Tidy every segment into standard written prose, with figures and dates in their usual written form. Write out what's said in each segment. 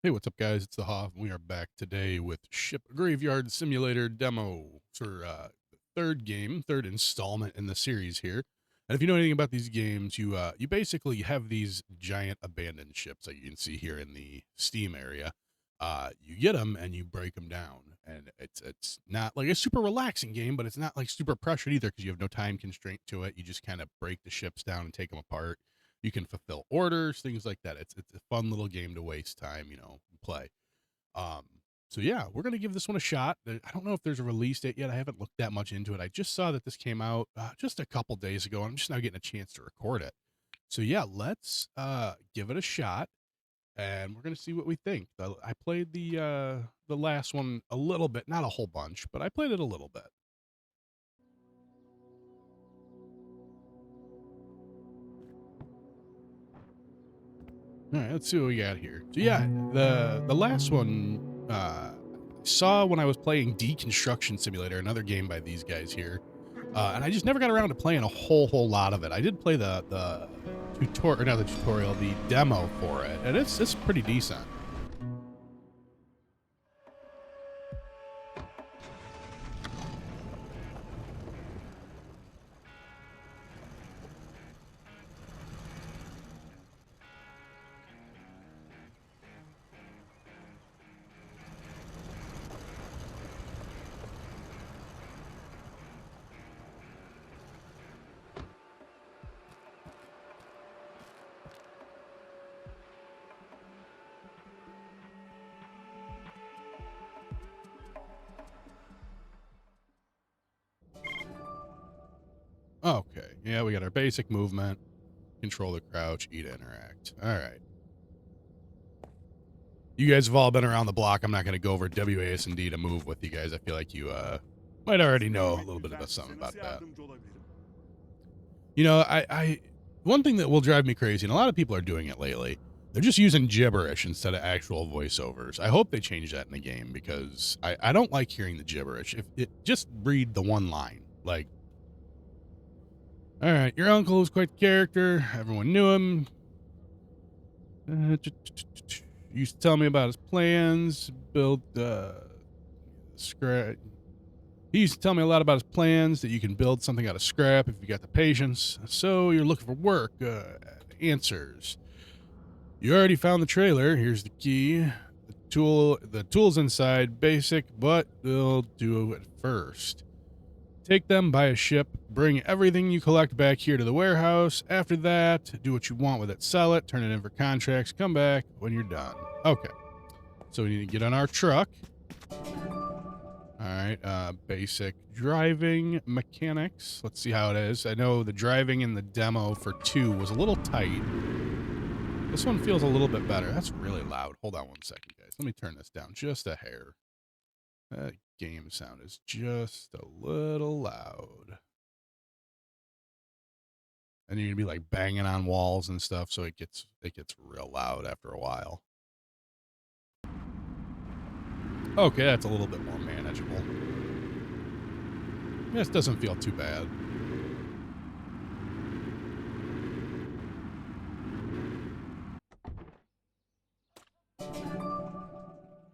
Hey, what's up, guys? It's the Hoff. We are back today with Ship Graveyard Simulator demo for the third installment in the series here. And if you know anything about these games, you basically have these giant abandoned ships that you can see here in the Steam area. You get them and you break them down, and it's not like a super relaxing game, but it's not like super pressured either because you have no time constraint to it. You just kind of break the ships down and take them apart. You can fulfill orders, things like that. It's a fun little game to waste time, play. Um, so yeah, we're gonna give this one a shot. I don't know if there's a release date yet. I haven't looked that much into it. I just saw that this came out just a couple days ago. I'm just now getting a chance to record it. So yeah, let's give it a shot, and we're gonna see what we think. I played the last one a little bit, not a whole bunch, but I played it a little bit. All right, let's see what we got here. So yeah, the last one saw when I was playing Deconstruction Simulator, another game by these guys here, and I just never got around to playing a whole lot of it. I did play the tutorial, not the tutorial, the demo for it, and it's pretty decent. Okay, yeah, we got our basic movement, control the crouch, E to interact. All right. You guys have all been around the block. I'm not going to go over WASD to move with you guys. I feel like you might already know a little bit about something about that. I one thing that will drive me crazy, and a lot of people are doing it lately, they're just using gibberish instead of actual voiceovers. I hope they change that in the game because I don't like hearing the gibberish. If it just read the one line, like, all right, your uncle was quite the character. Everyone knew him. Used to tell me about his plans, build scrap. He used to tell me a lot about his plans, that you can build something out of scrap if you got the patience. So you're looking for work, answers. You already found the trailer. Here's the key. The tools inside, basic, but they'll do it first. Take them, buy a ship, bring everything you collect back here to the warehouse. After that, do what you want with it, sell it, turn it in for contracts, come back when you're done. Okay. So we need to get on our truck. All right, basic driving mechanics. Let's see how it is. I know the driving in the demo for 2 was a little tight. This one feels a little bit better. That's really loud. Hold on one second, guys. Let me turn this down just a hair. That game sound is just a little loud. And you're gonna be like banging on walls and stuff, so it gets real loud after a while. Okay, that's a little bit more manageable. This doesn't feel too bad.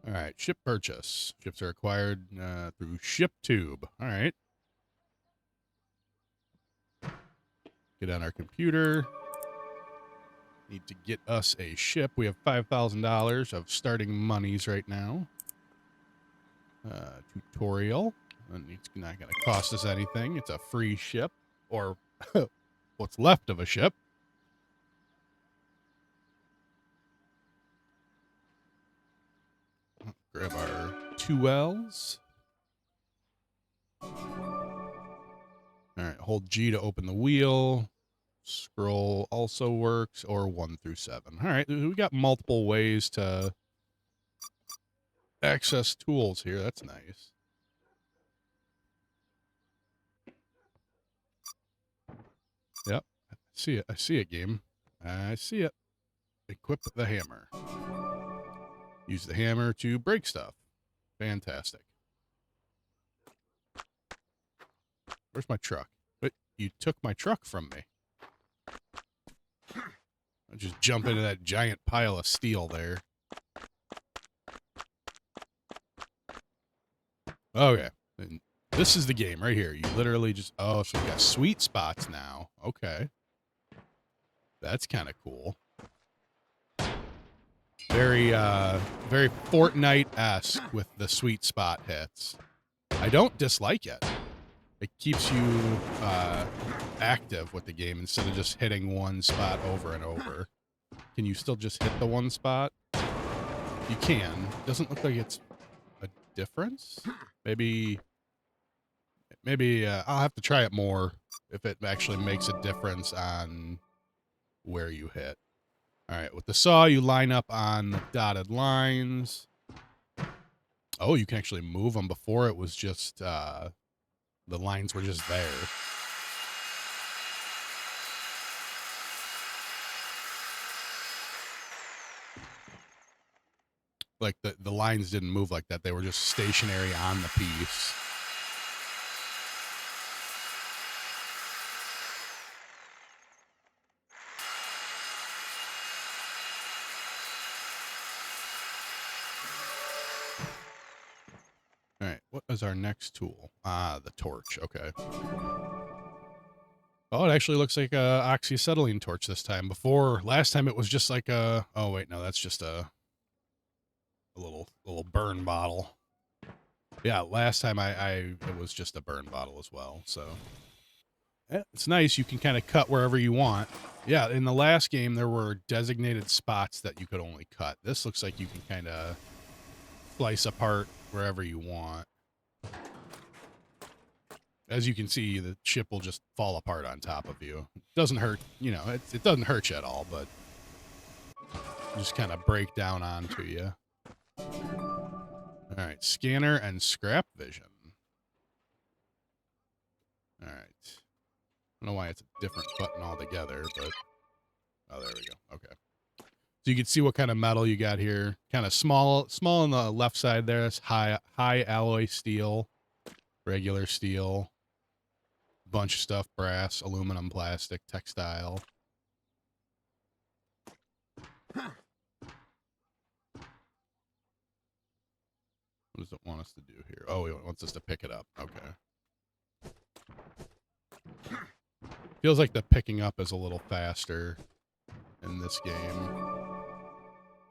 All right, ship purchase. Ships are acquired through ShipTube. All right. Get on our computer. Need to get us a ship. We have $5,000 of starting monies right now. Tutorial. And it's not going to cost us anything. It's a free ship, or what's left of a ship. Grab our 2Ls. All right, hold G to open the wheel. Scroll also works, or 1 through 7. All right, we got multiple ways to access tools here. That's nice. Yep, I see it. I see it, game. I see it. Equip the hammer. Use the hammer to break stuff. Fantastic. Where's my truck? But you took my truck from me. I just jump into that giant pile of steel there. Okay. And this is the game right here. You literally just, oh, so we got sweet spots now. Okay. That's kind of cool. Very, very Fortnite-esque with the sweet spot hits. I don't dislike it. It keeps you, active with the game instead of just hitting one spot over and over. Can you still just hit the one spot? You can. Doesn't look like it's a difference. Maybe I'll have to try it more if it actually makes a difference on where you hit. All right, with the saw, you line up on the dotted lines. Oh, you can actually move them. Before it was just, the lines were just there. Like, the lines didn't move like that. They were just stationary on the piece. All right, what is our next tool? Ah, the torch. Okay. Oh, it actually looks like a oxyacetylene torch this time. Before, last time it was just like a, oh wait, no, that's just a little burn bottle. Yeah, last time it was just a burn bottle as well. So yeah, it's nice. You can kind of cut wherever you want. Yeah, in the last game there were designated spots that you could only cut. This looks like you can kind of slice apart wherever you want. As you can see, the ship will just fall apart on top of you. It doesn't hurt, you know, it doesn't hurt you at all, but just kind of break down onto you. All right, scanner and scrap vision. All right. I don't know why it's a different button altogether, but oh, there we go. Okay. So you can see what kind of metal you got here. Kind of small on the left side there. That's high alloy steel, regular steel, bunch of stuff, brass, aluminum, plastic, textile. What does it want us to do here? Oh, it wants us to pick it up. Okay. Feels like the picking up is a little faster in this game.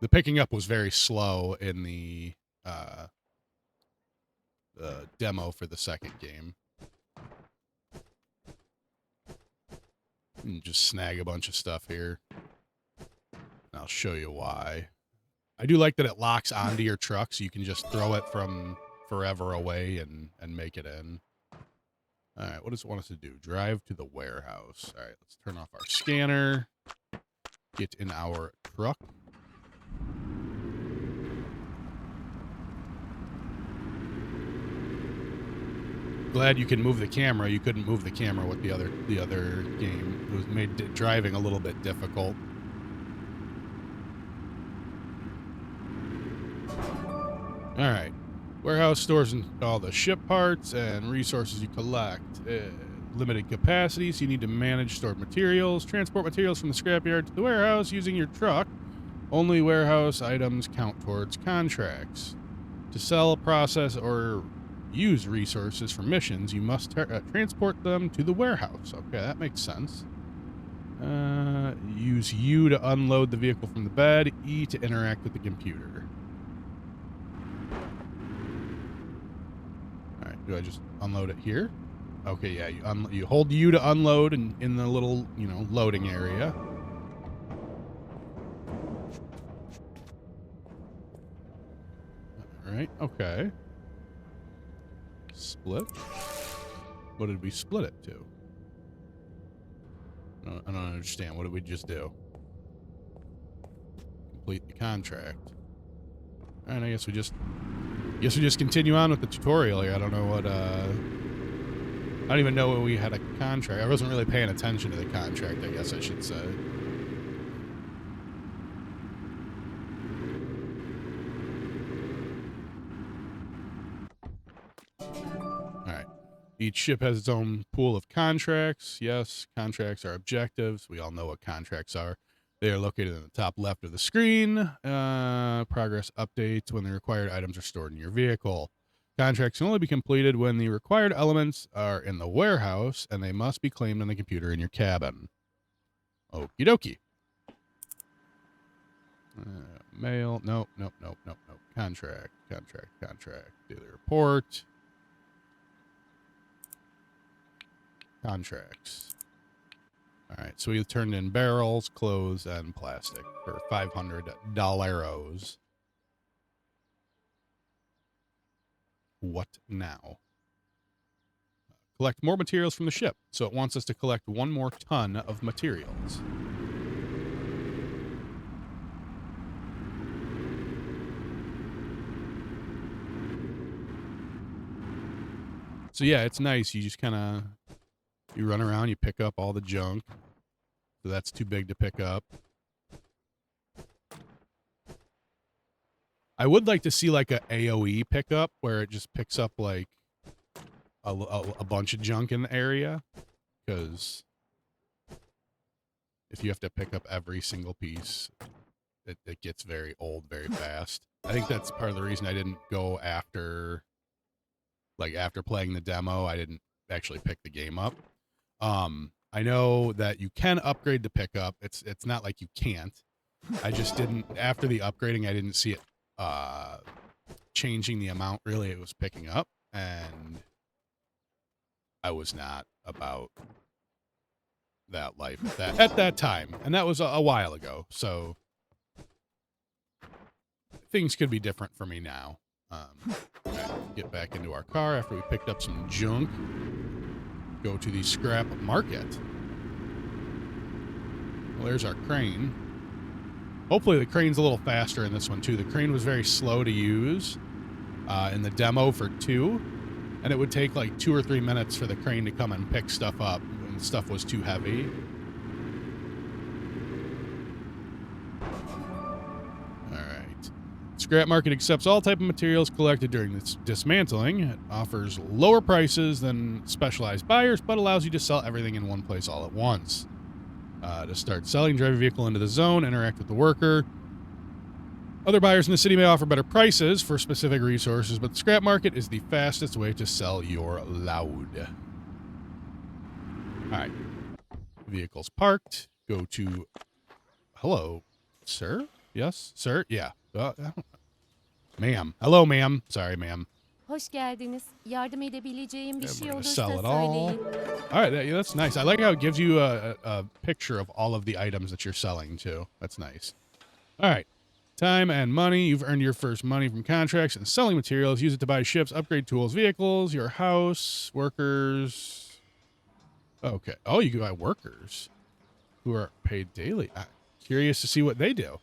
The picking up was very slow in the demo for the second game. And just snag a bunch of stuff here. And I'll show you why. I do like that it locks onto your truck, so you can just throw it from forever away and make it in. All right, what does it want us to do? Drive to the warehouse. All right, let's turn off our scanner. Get in our truck. Glad you can move the camera. You couldn't move the camera with the other game. It was made driving a little bit difficult. All right. Warehouse stores all the ship parts and resources you collect. Limited capacity, so you need to manage stored materials. Transport materials from the scrapyard to the warehouse using your truck. Only warehouse items count towards contracts. To sell, process, or use resources for missions, you must transport them to the warehouse. Okay, that makes sense. Use U to unload the vehicle from the bed. E to interact with the computer. All right, do I just unload it here? Okay, yeah, you hold U to unload in the little, you know, loading area. All right, okay. Split. What did we split it to? I don't understand. What did we just do? Complete the contract. All right, I guess we just continue on with the tutorial here. I don't know what, I don't even know when we had a contract. I wasn't really paying attention to the contract, I guess I should say. Alright. Each ship has its own pool of contracts. Yes, contracts are objectives. We all know what contracts are. They are located in the top left of the screen. Progress updates when the required items are stored in your vehicle. Contracts can only be completed when the required elements are in the warehouse, and they must be claimed on the computer in your cabin. Okie dokie. Mail. Nope. Contract. Daily report. Contracts. All right, so we turned in barrels, clothes, and plastic for $500. What now? Collect more materials from the ship. So it wants us to collect 1 more ton of materials. So yeah, it's nice. You just kind of, you run around, you pick up all the junk. So that's too big to pick up. I would like to see like a AoE pickup where it just picks up like a bunch of junk in the area. Because if you have to pick up every single piece, it gets very old very fast. I think that's part of the reason I didn't go after, like after playing the demo, I didn't actually pick the game up. I know that you can upgrade the pickup. It's not like you can't. I just didn't, after the upgrading, I didn't see it changing the amount really it was picking up, and I was not about that life at that time, and that was a while ago, so things could be different for me now. Get back into our car after we picked up some junk. Go to the scrap market. Well, there's our crane. Hopefully the crane's a little faster in this one too. The crane was very slow to use in the demo for 2, and it would take like 2 or 3 minutes for the crane to come and pick stuff up when stuff was too heavy. Scrap market accepts all type of materials collected during this dismantling. It offers lower prices than specialized buyers, but allows you to sell everything in one place all at once. To start selling, drive a vehicle into the zone, interact with the worker. Other buyers in the city may offer better prices for specific resources, but the scrap market is the fastest way to sell your load. All right. Vehicle's parked. Go to... Hello, sir? Yes, sir? Yeah. Ma'am. Hello, ma'am. Sorry, ma'am. Hoş geldiniz. Yardım edebileceğim bir şey olursa Sell it all. söyleyin. All right, that's nice. I like how it gives you a picture of all of the items that you're selling, too. That's nice. All right. Time and money. You've earned your first money from contracts and selling materials. Use it to buy ships, upgrade tools, vehicles, your house, workers. Okay. Oh, you can buy workers who are paid daily. I'm curious to see what they do.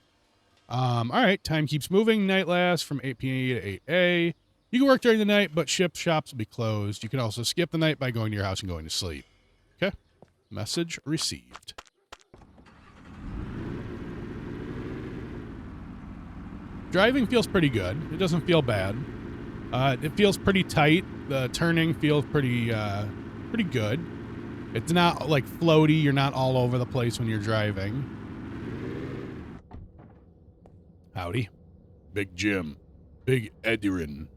All right. Time keeps moving. Night lasts from 8 p.m. to 8 a.m. You can work during the night, but shops will be closed. You can also skip the night by going to your house and going to sleep. Okay. Message received. Driving feels pretty good. It doesn't feel bad. It feels pretty tight. The turning feels pretty good. It's not like floaty. You're not all over the place when you're driving. Howdy. Big Jim. Big Edirin.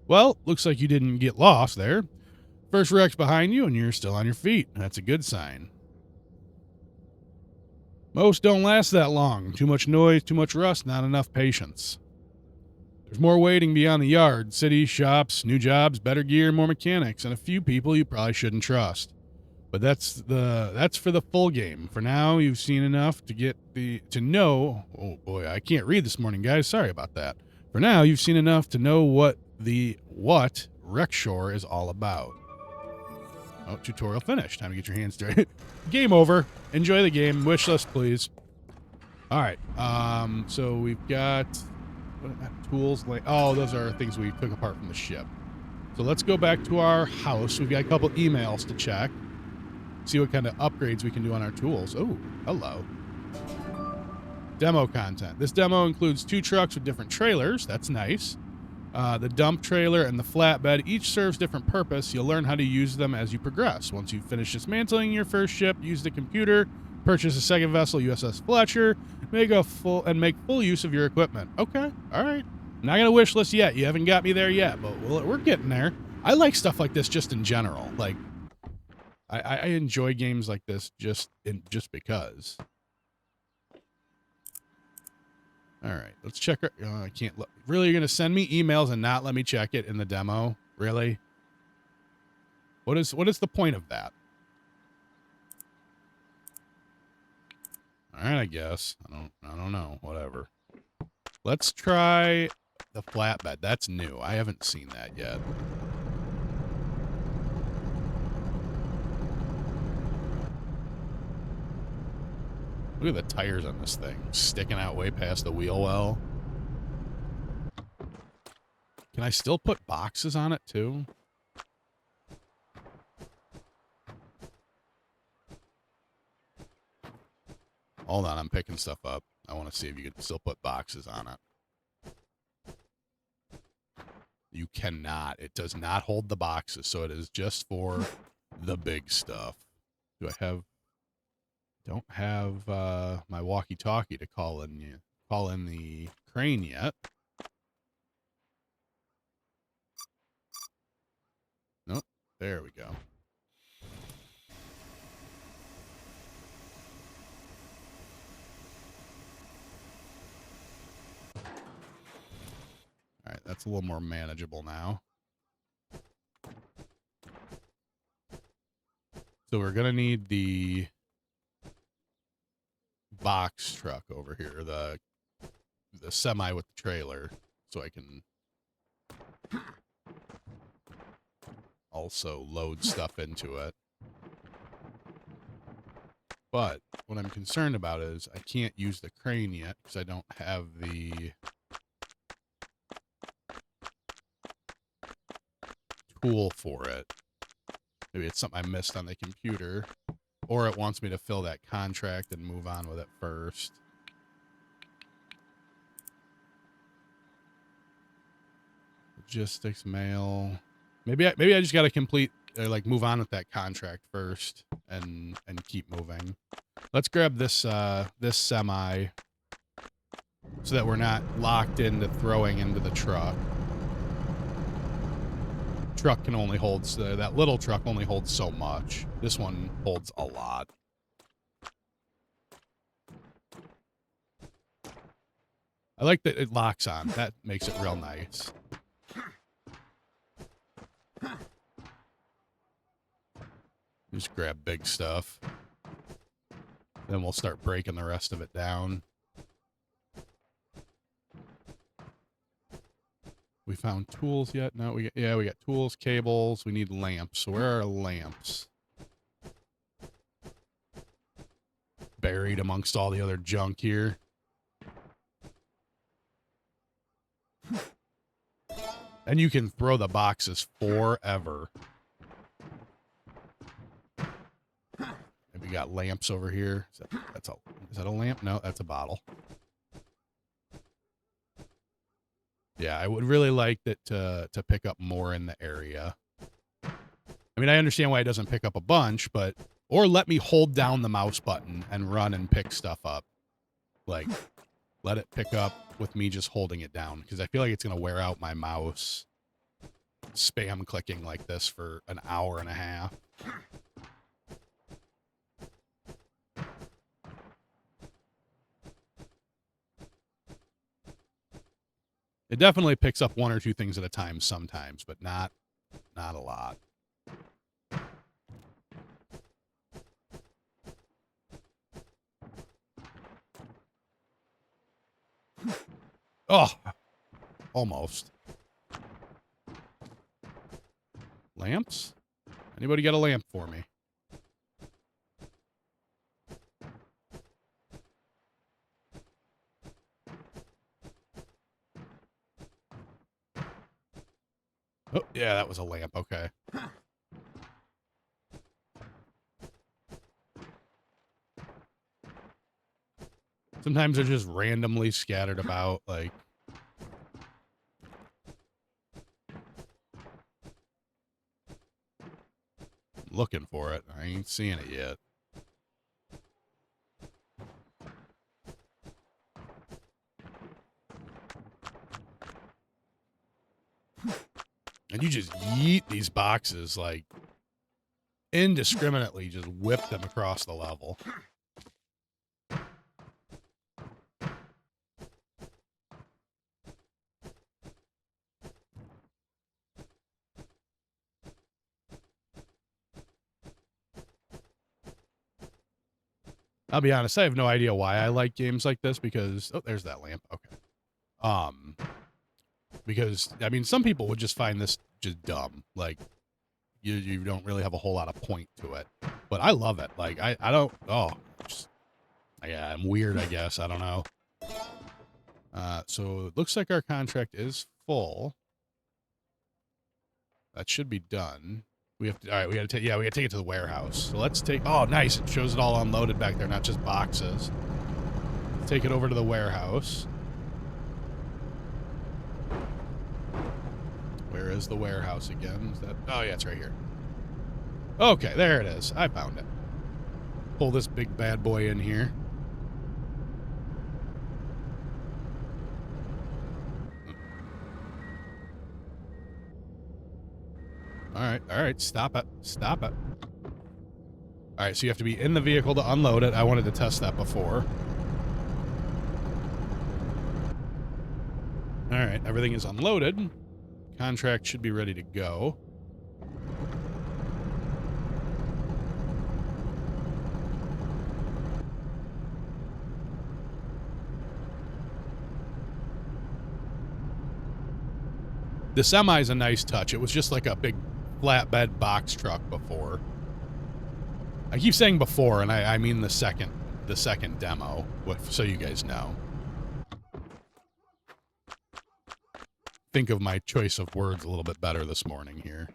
Well, looks like you didn't get lost there. First wreck's behind you and you're still on your feet. That's a good sign. Most don't last that long. Too much noise, too much rust, not enough patience. There's more waiting beyond the yard. Cities, shops, new jobs, better gear, more mechanics, and a few people you probably shouldn't trust. But that's for the full game. For now, you've seen enough to know. Oh boy, I can't read this morning, guys. Sorry about that. For now, you've seen enough to know what Wreckshore is all about. Oh, tutorial finished. Time to get your hands dirty. Game over. Enjoy the game. Wish list, please. All right. So we've got tools. Oh, those are things we took apart from the ship. So let's go back to our house. We've got a couple emails to check. See what kind of upgrades we can do on our tools. Oh, hello. Demo content. This demo includes 2 trucks with different trailers. That's nice. The dump trailer and the flatbed each serves different purpose. You'll learn how to use them as you progress. Once you finish dismantling your first ship, use the computer, purchase a second vessel, USS Fletcher, make full use of your equipment. Okay. All right. Not gonna wish list yet. You haven't got me there yet, but we're getting there. I like stuff like this just in general. Like, I enjoy games like this just because. All right, let's check. I can't look. Really, you're gonna send me emails and not let me check it in the demo? Really? What is the point of that? All right, I guess. I don't know. Whatever. Let's try the flatbed. That's new. I haven't seen that yet. Look at the tires on this thing, sticking out way past the wheel well. Can I still put boxes on it too? Hold on, I'm picking stuff up. I want to see if you can still put boxes on it. You cannot. It does not hold the boxes, so it is just for the big stuff. Do I have... Don't have my walkie-talkie to call in the crane yet. Nope. There we go. All right, that's a little more manageable now. So we're going to need the box truck over here, the semi with the trailer, so I can also load stuff into it. But what I'm concerned about is I can't use the crane yet because I don't have the tool for it. Maybe it's something I missed on the computer, or it wants me to fill that contract and move on with it first. Logistics, mail. Maybe I just got to complete, like, move on with that contract first and keep moving. Let's grab this this semi so that we're not locked into throwing into the truck. Truck can only hold, that little truck only holds so much. This one holds a lot. I like that it locks on. That makes it real nice. Just grab big stuff. Then we'll start breaking the rest of it down. We found tools yet? No, we got tools, cables. We need lamps. So where are lamps? Buried amongst all the other junk here. And you can throw the boxes forever. And we got lamps over here. Is that a lamp? No, that's a bottle. Yeah, I would really like that to pick up more in the area. I mean, I understand why it doesn't pick up a bunch, but... Or let me hold down the mouse button and run and pick stuff up. Like, let it pick up with me just holding it down. Because I feel like it's going to wear out my mouse spam clicking like this for an hour and a half. It definitely picks up one or two things at a time sometimes, but not a lot. Oh, almost. Lamps? Anybody got a lamp for me? Oh, yeah, that was a lamp. Okay. Sometimes they're just randomly scattered about, like... I'm looking for it. I ain't seeing it yet. And you just yeet these boxes, like, indiscriminately just whip them across the level. I'll be honest, I have no idea why I like games like this because... Oh, there's that lamp. Okay. Because, I mean, some people would just find this just dumb. Like, you don't really have a whole lot of point to it. But I love it. Like, I don't... Oh, just, yeah, I'm weird, I guess. I don't know. So it looks like our contract is full. That should be done. We have to... All right, we got to take... Yeah, we got to take it to the warehouse. So let's take... Oh, nice. It shows it all unloaded back there, not just boxes. Let's take it over to the warehouse. Where is the warehouse again? Is that... Oh, yeah, it's right here. Okay, there it is. I found it. Pull this big bad boy in here. All right, stop it. Stop it. All right, so you have to be in the vehicle to unload it. I wanted to test that before. All right, everything is unloaded. Contract should be ready to go. The semi is a nice touch. It was just like a big flatbed box truck before. I keep saying before, and I mean the second demo, so you guys know. Think of my choice of words a little bit better this morning here.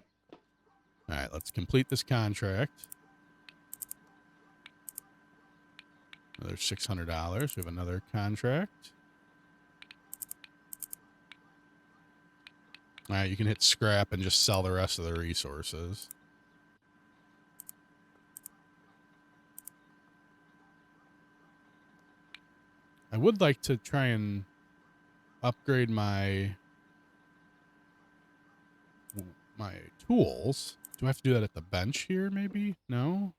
All right, let's complete this contract. Another $600. We have another contract. All right, you can hit scrap and just sell the rest of the resources. I would like to try and upgrade my tools. Do I have to do that at the bench here, maybe? No?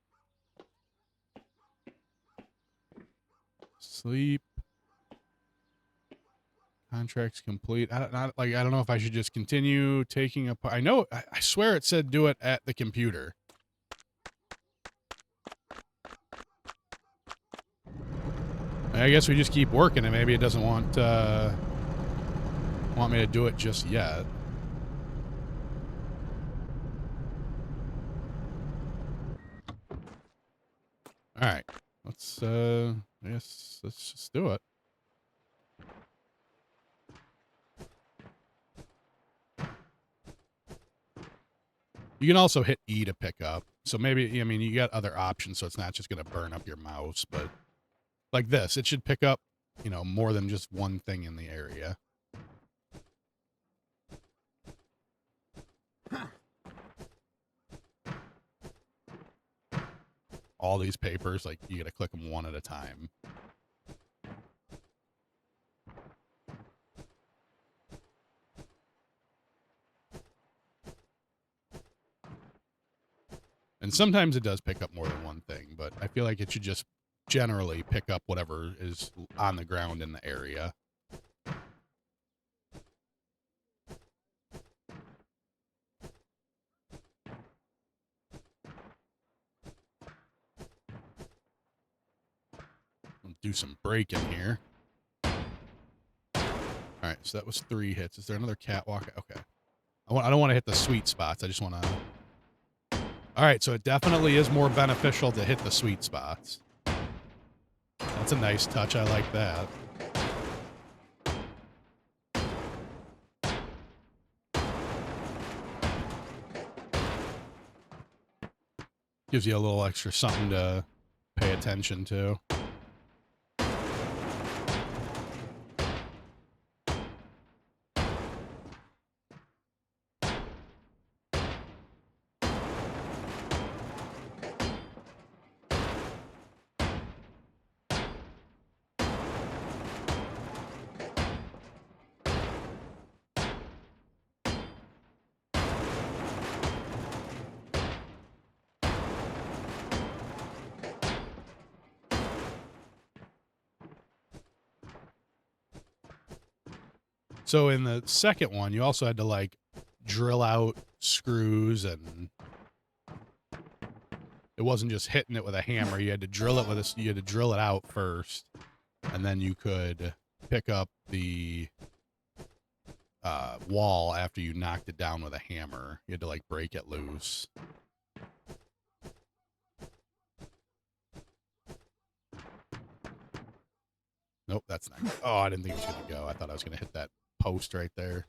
Sleep. Contracts complete. I don't know if I should just continue taking a... I know, I swear it said do it at the computer. I guess we just keep working and maybe it doesn't want me to do it just yet. All right. I guess let's just do it. You can also hit E to pick up. So maybe, I mean, you got other options, so it's not just going to burn up your mouse, but like this, it should pick up, you know, more than just one thing in the area. All these papers, like, you got to click them one at a time. And sometimes it does pick up more than one thing, but I feel like it should just generally pick up whatever is on the ground in the area. I'll do some braking here. All right, so that was 3 hits. Is there another catwalk? Okay. I don't want to hit the sweet spots. I just want to... All right, so it definitely is more beneficial to hit the sweet spots. That's a nice touch. I like that. Gives you a little extra something to pay attention to. So in the second one, you also had to like drill out screws, and it wasn't just hitting it with a hammer. You had to drill it with you had to drill it out first, and then you could pick up the wall after you knocked it down with a hammer. You had to like break it loose. Nope, that's not. Oh, I didn't think it was going to go. I thought I was going to hit that post right there.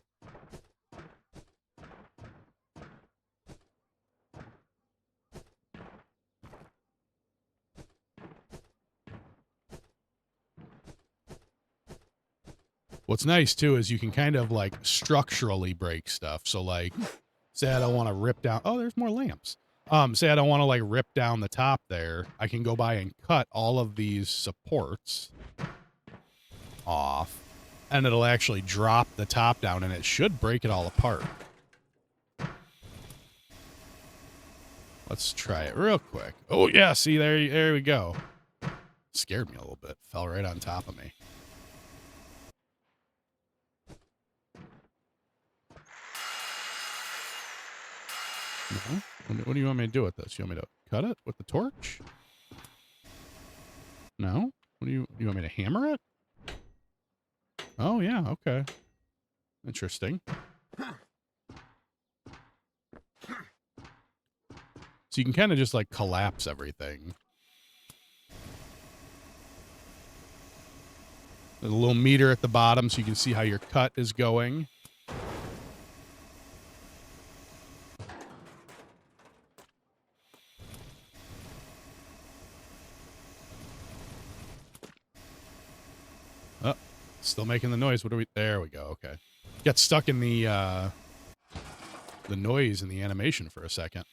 What's nice, too, is you can kind of, like, structurally break stuff. So, like, say I don't want to rip down... Oh, there's more lamps. Say I don't want to, like, rip down the top there. I can go by and cut all of these supports off, and it'll actually drop the top down, and it should break it all apart. Let's try it real quick. Oh, yeah, see, there we go. Scared me a little bit. Fell right on top of me. No? What do you want me to do with this? You want me to cut it with the torch? No? What do you want me to hammer it? Oh, yeah, okay. Interesting. So you can kind of just, like, collapse everything. There's a little meter at the bottom so you can see how your cut is going. Oh, still making the noise. What are we... There we go, okay. Got stuck in the noise in the animation for a second.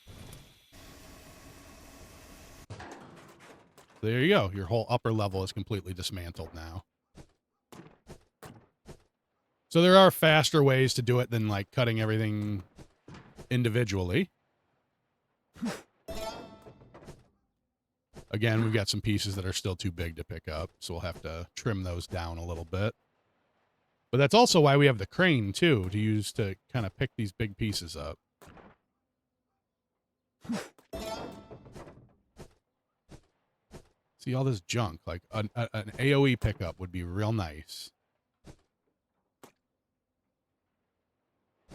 There you go. Your whole upper level is completely dismantled now. So there are faster ways to do it than, like, cutting everything individually. Again, we've got some pieces that are still too big to pick up, so we'll have to trim those down a little bit. But that's also why we have the crane, too, to use to kind of pick these big pieces up. See all this junk. Like, an AoE pickup would be real nice.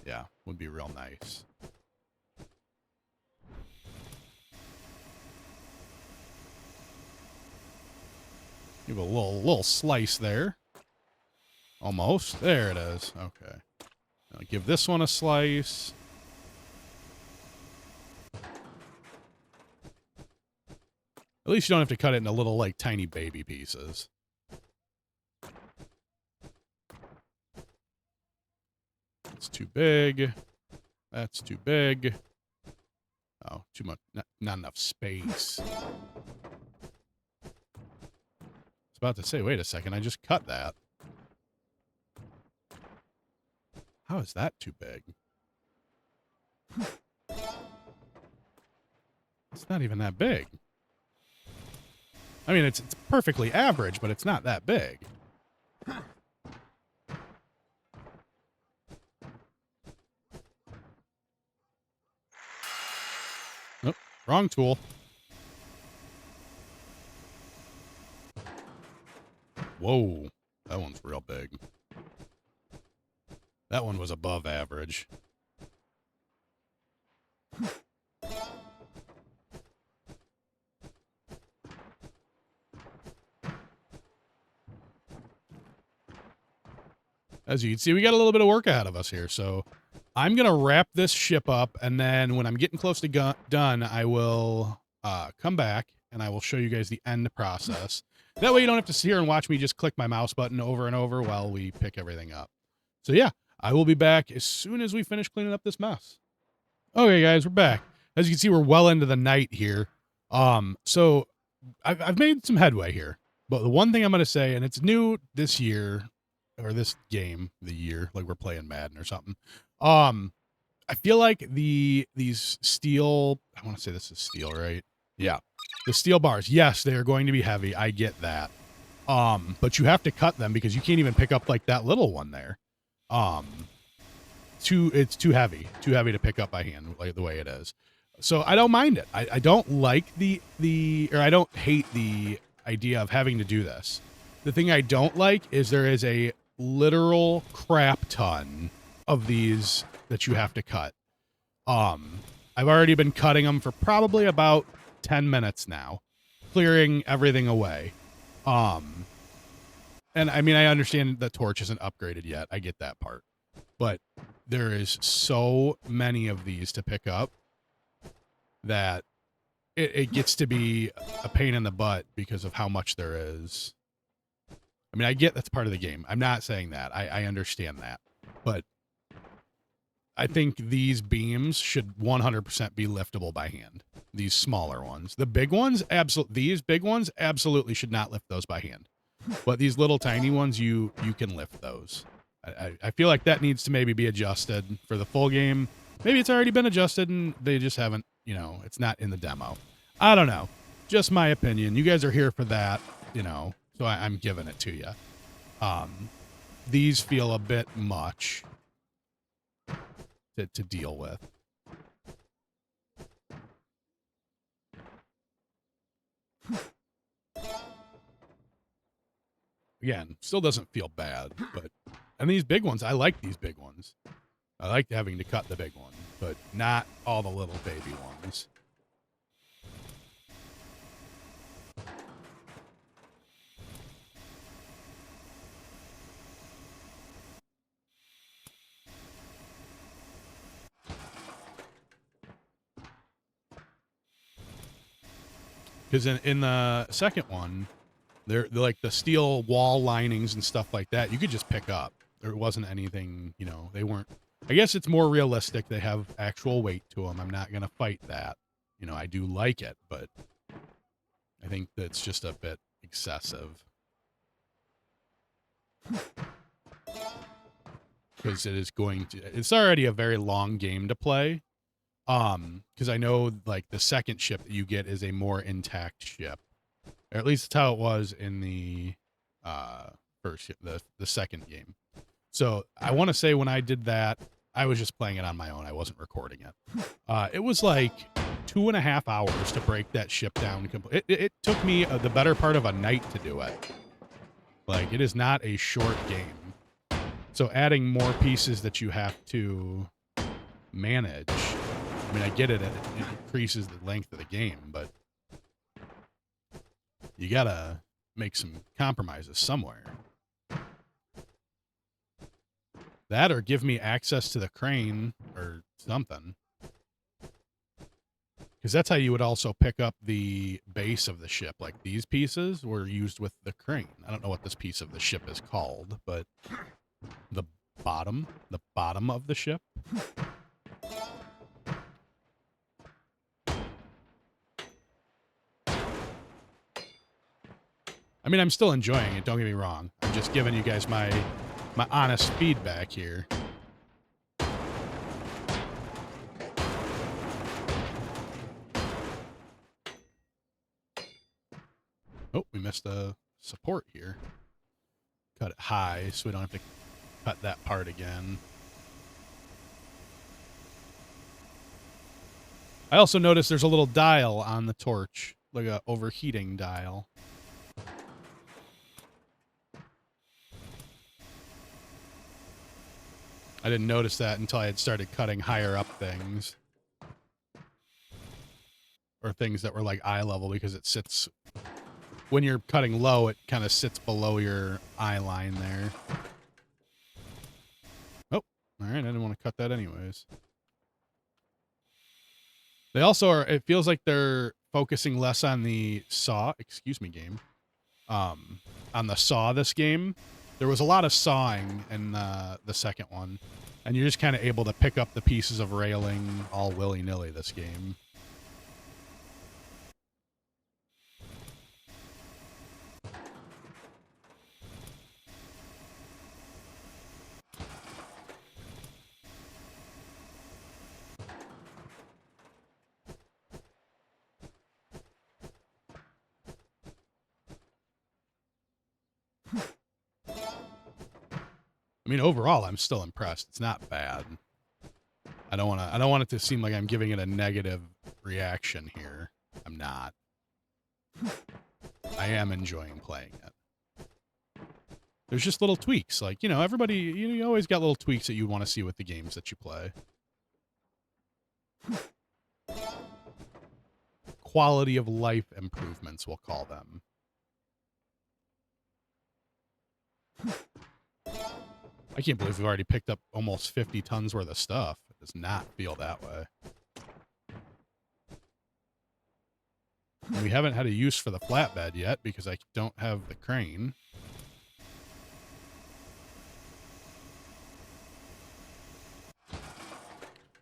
Yeah, would be real nice. Give a little slice there. Almost. There it is. Okay. Now give this one a slice. At least you don't have to cut it into little, like, tiny baby pieces. That's too big. That's too big. Oh, too much. Not enough space. I was about to say, wait a second, I just cut that. How is that too big? It's not even that big. I mean, it's perfectly average, but it's not that big. Nope, wrong tool. Whoa, that one's real big. That one was above average. As you can see, we got a little bit of work ahead of us here, so I'm going to wrap this ship up, and then when I'm getting close to done, I will come back, and I will show you guys the end process. That way you don't have to sit here and watch me just click my mouse button over and over while we pick everything up. So yeah, I will be back as soon as we finish cleaning up this mess. Okay, guys, we're back. As you can see, we're well into the night here. So I've made some headway here, but the one thing I'm going to say, and it's new this year, or this game, the year, like we're playing Madden or something. I feel like these steel, I want to say this is steel, right? Yeah. The steel bars, yes, they are going to be heavy. I get that. But you have to cut them because you can't even pick up like that little one there. It's too heavy to pick up by hand, like the way it is. So I don't mind it. I don't like or I don't hate the idea of having to do this. The thing I don't like is there is a literal crap ton of these that you have to cut. I've already been cutting them for probably about 10 minutes now, clearing everything away. And I mean, I understand the torch isn't upgraded yet. I get that part. But there is so many of these to pick up that it gets to be a pain in the butt because of how much there is. I mean, I get that's part of the game. I'm not saying that. I understand that. But I think these beams should 100% be liftable by hand. These smaller ones. The big ones, these big ones absolutely should not lift those by hand. But these little tiny ones, you can lift those. I feel like that needs to maybe be adjusted for the full game. Maybe it's already been adjusted and they just haven't, it's not in the demo. I don't know. Just my opinion. You guys are here for that, so I'm giving it to you. These feel a bit much to deal with. Again, still doesn't feel bad, and these big ones, I like these big ones. I like having to cut the big one, but not all the little baby ones. Because in the second one, they're like the steel wall linings and stuff like that, you could just pick up. There wasn't anything, they weren't. I guess it's more realistic. They have actual weight to them. I'm not going to fight that. I do like it, but I think that's just a bit excessive. Because it's already a very long game to play. Because I know like the second ship that you get is a more intact ship. Or at least that's how it was in the first the second game. So I want to say when I did that, I was just playing it on my own. I wasn't recording it. It was like 2.5 hours to break that ship down. It took me the better part of a night to do it. Like, it is not a short game. So adding more pieces that you have to manage. I mean, I get it. It increases the length of the game, but you gotta make some compromises somewhere. That or give me access to the crane or something. Because that's how you would also pick up the base of the ship. Like, these pieces were used with the crane. I don't know what this piece of the ship is called, but the bottom of the ship. I mean, I'm still enjoying it, don't get me wrong. I'm just giving you guys my honest feedback here. Oh, we missed a support here. Cut it high so we don't have to cut that part again. I also noticed there's a little dial on the torch, like a overheating dial. I didn't notice that until I had started cutting higher up things. Or things that were like eye level, because it sits... When you're cutting low, it kind of sits below your eye line there. Oh, alright, I didn't want to cut that anyways. They also are... It feels like they're focusing less on the saw... Excuse me, game. On the saw this game. There was a lot of sawing in the second one. And you're just kind of able to pick up the pieces of railing all willy-nilly this game. I mean, overall, I'm still impressed. It's not bad. I don't want it to seem like I'm giving it a negative reaction here. I'm not. I am enjoying playing it. There's just little tweaks. Like, you know, everybody, you always got little tweaks that you want to see with the games that you play. Quality of life improvements, we'll call them. I can't believe we've already picked up almost 50 tons worth of stuff. It does not feel that way. And we haven't had a use for the flatbed yet because I don't have the crane.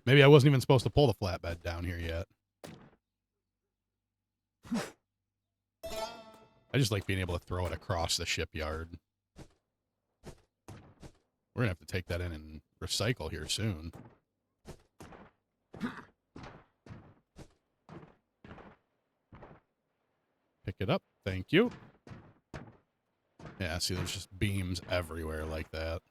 Maybe I wasn't even supposed to pull the flatbed down here yet. I just like being able to throw it across the shipyard. We're going to have to take that in and recycle here soon. Pick it up. Thank you. Yeah, see, there's just beams everywhere like that.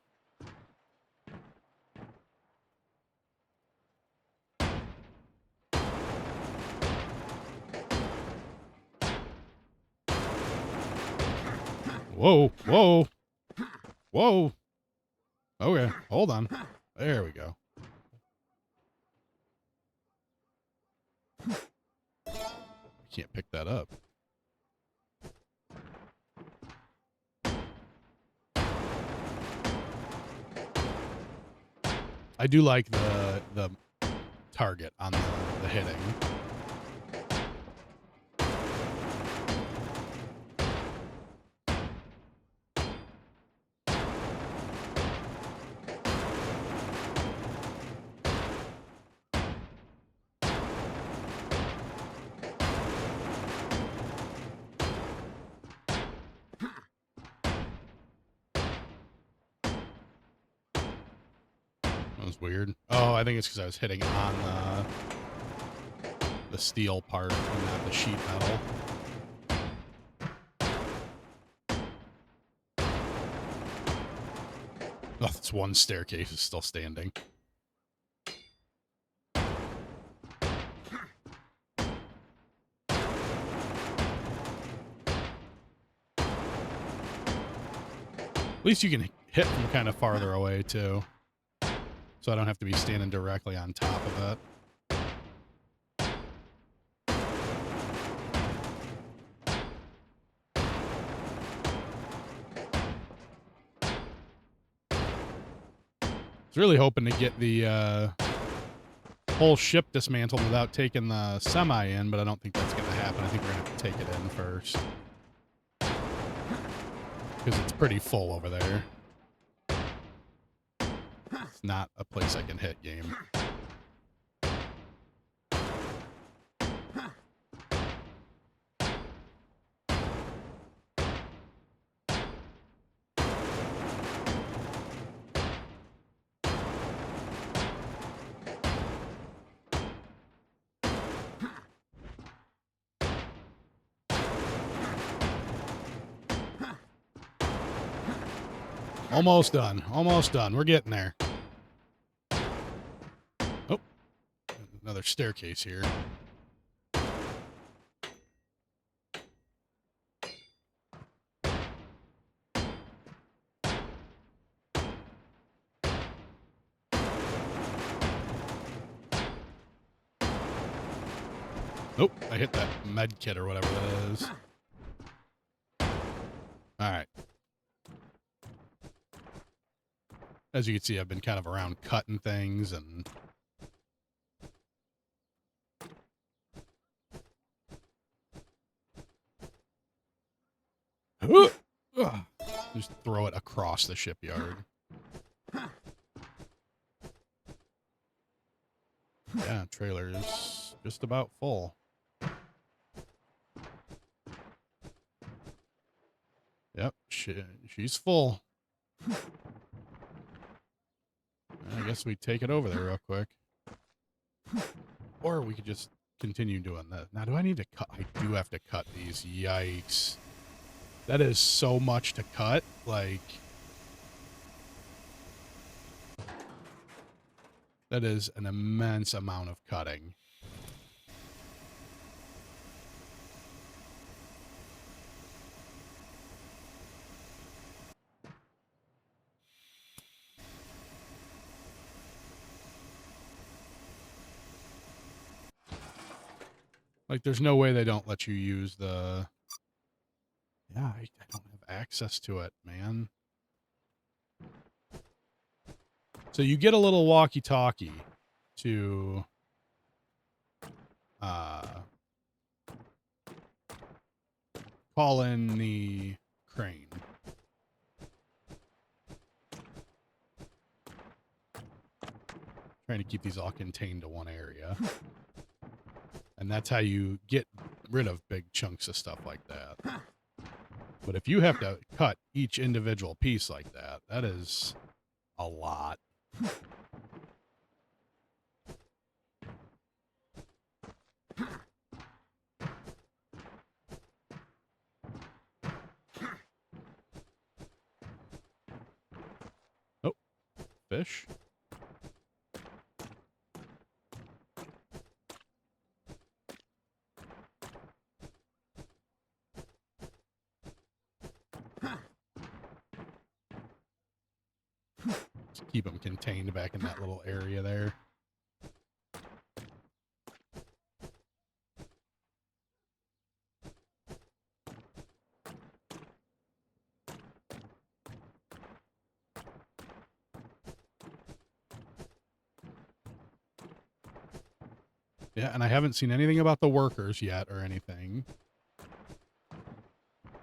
Whoa, whoa, whoa. Okay, hold on. There we go. Can't pick that up. I do like the target on the hitting. That was weird. Oh, I think it's because I was hitting on the steel part and not the sheet metal. Oh, this one staircase is still standing. At least you can hit from kind of farther away, too. So I don't have to be standing directly on top of it. I was really hoping to get the whole ship dismantled without taking the semi in, but I don't think that's going to happen. I think we're going to have to take it in first. Because it's pretty full over there. It's not a place I can hit, game. Almost done. Almost done. We're getting there. Oh, another staircase here. Nope, I hit that med kit or whatever that is. All right. As you can see, I've been kind of around cutting things and... just throw it across the shipyard. Yeah, trailer is just about full. Yep, she's full. I guess we take it over there real quick. Or we could just continue doing that. Now, do I need to cut? I do have to cut these. Yikes. That is so much to cut. Like, That is an immense amount of cutting. Like, there's no way they don't let you use the... Yeah, I don't have access to it, man. So you get a little walkie-talkie to... call in the crane. Trying to keep these all contained to one area. And that's how you get rid of big chunks of stuff like that. But if you have to cut each individual piece like that, that is a lot. Oh, fish. Just keep them contained back in that little area there. Yeah, and I haven't seen anything about the workers yet or anything.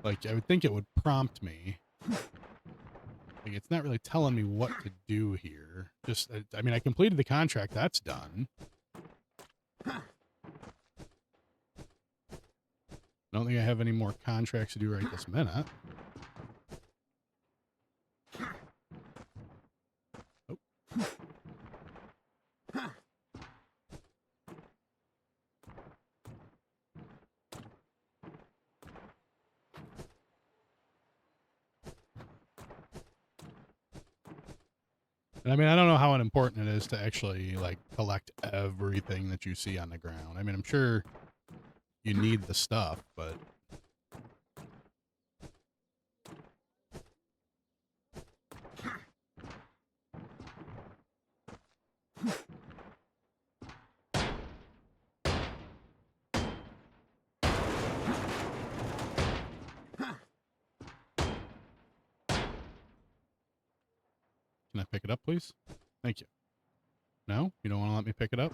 Like, I would think it would prompt me. Like, it's not really telling me what to do here. Just, I mean, I completed the contract. That's done. I don't think I have any more contracts to do right this minute. Oh. And I mean, I don't know how important it is to actually, like, collect everything that you see on the ground. I mean, I'm sure you need the stuff, but... Can I pick it up, please? Thank you. No? You don't want to let me pick it up?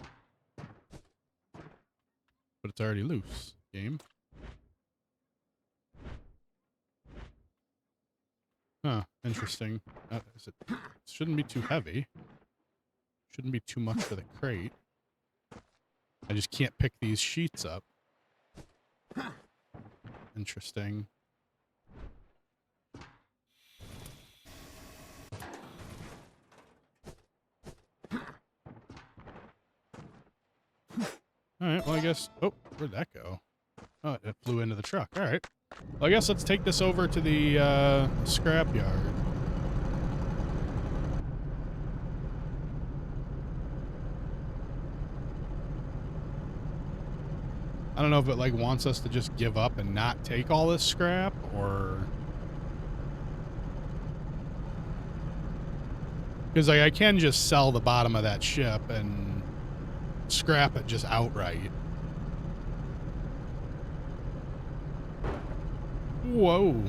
But it's already loose. Game. Huh. Interesting. It shouldn't be too heavy. Shouldn't be too much for the crate. I just can't pick these sheets up. Interesting. All right, well, I guess... Oh, where'd that go? Oh, it flew into the truck. All right. Well, I guess let's take this over to the scrapyard. I don't know if it, like, wants us to just give up and not take all this scrap, or... Because, like, I can just sell the bottom of that ship and scrap it just outright. Whoa.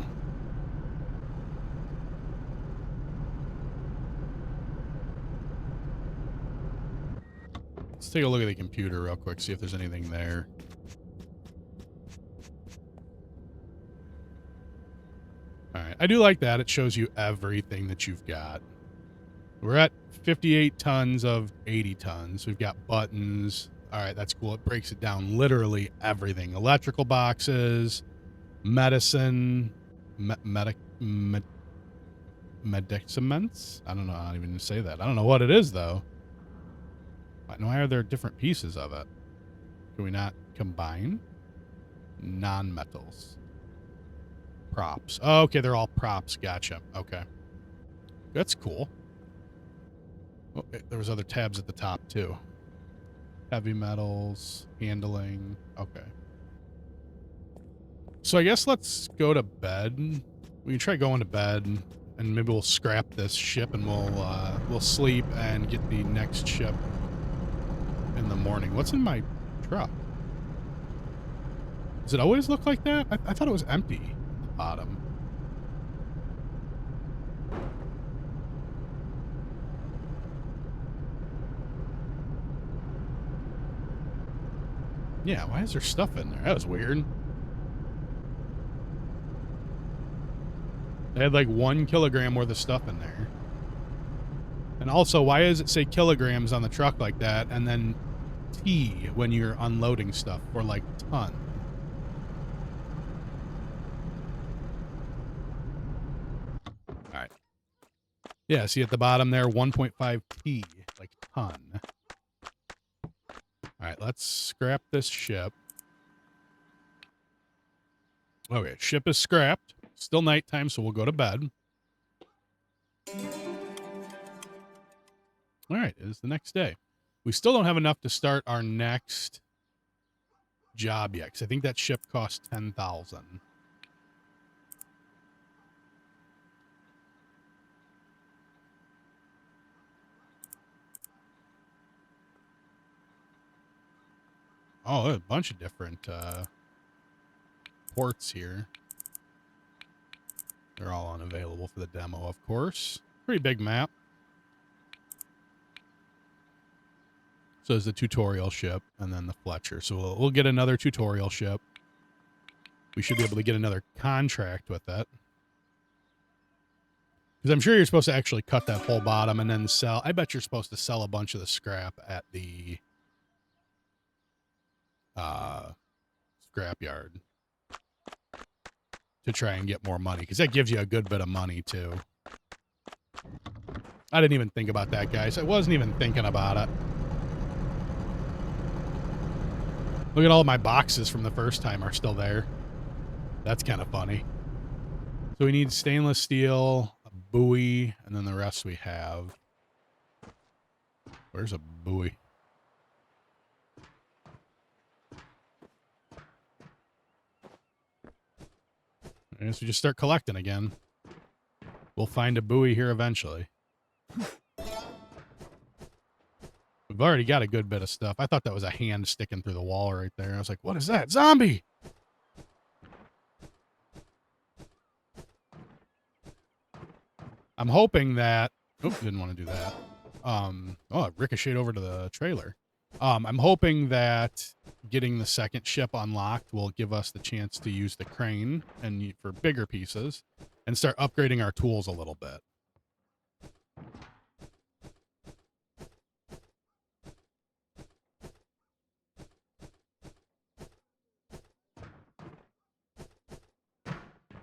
Let's take a look at the computer real quick, see if there's anything there. Alright, I do like that. It shows you everything that you've got. We're at 58 tons of 80 tons. We've got buttons. Alright, that's cool. It breaks it down literally everything. Electrical boxes, medicine, medicaments? I don't know how to even say that. I don't know what it is, though. Why are there different pieces of it? Can we not combine? Non-metals. Props. Oh, okay, they're all props. Gotcha. Okay. That's cool. Oh, there was other tabs at the top too. Heavy metals, handling. Okay. So I guess let's go to bed. We can try going to bed, and maybe we'll scrap this ship and we'll sleep and get the next ship in the morning. What's in my truck? Does it always look like that? I thought it was empty at the bottom. Yeah, why is there stuff in there? That was weird. They had like 1 kilogram worth of stuff in there. And also, why does it say kilograms on the truck like that and then T when you're unloading stuff or like ton? All right. Yeah, see at the bottom there, 1.5 T, like ton. All right, let's scrap this ship. Okay, ship is scrapped. Still nighttime, so we'll go to bed. All right, it is the next day. We still don't have enough to start our next job yet, because I think that ship cost 10,000. Oh, a bunch of different ports here. They're all unavailable for the demo, of course. Pretty big map. So there's the tutorial ship and then the Fletcher. So we'll get another tutorial ship. We should be able to get another contract with that. Because I'm sure you're supposed to actually cut that whole bottom and then sell. I bet you're supposed to sell a bunch of the scrap at the scrapyard to try and get more money. Because that gives you a good bit of money, too. I didn't even think about that, guys. I wasn't even thinking about it. Look at all my boxes from the first time are still there. That's kind of funny. So we need stainless steel, a buoy, and then the rest we have. Where's a buoy? I guess we just start collecting again. We'll find a buoy here eventually. We've already got a good bit of stuff. I thought that was a hand sticking through the wall right there. I was like, what is that? Zombie! I'm hoping that... Oops, didn't want to do that. Oh, it ricocheted over to the trailer. I'm hoping that getting the second ship unlocked will give us the chance to use the crane and for bigger pieces and start upgrading our tools a little bit.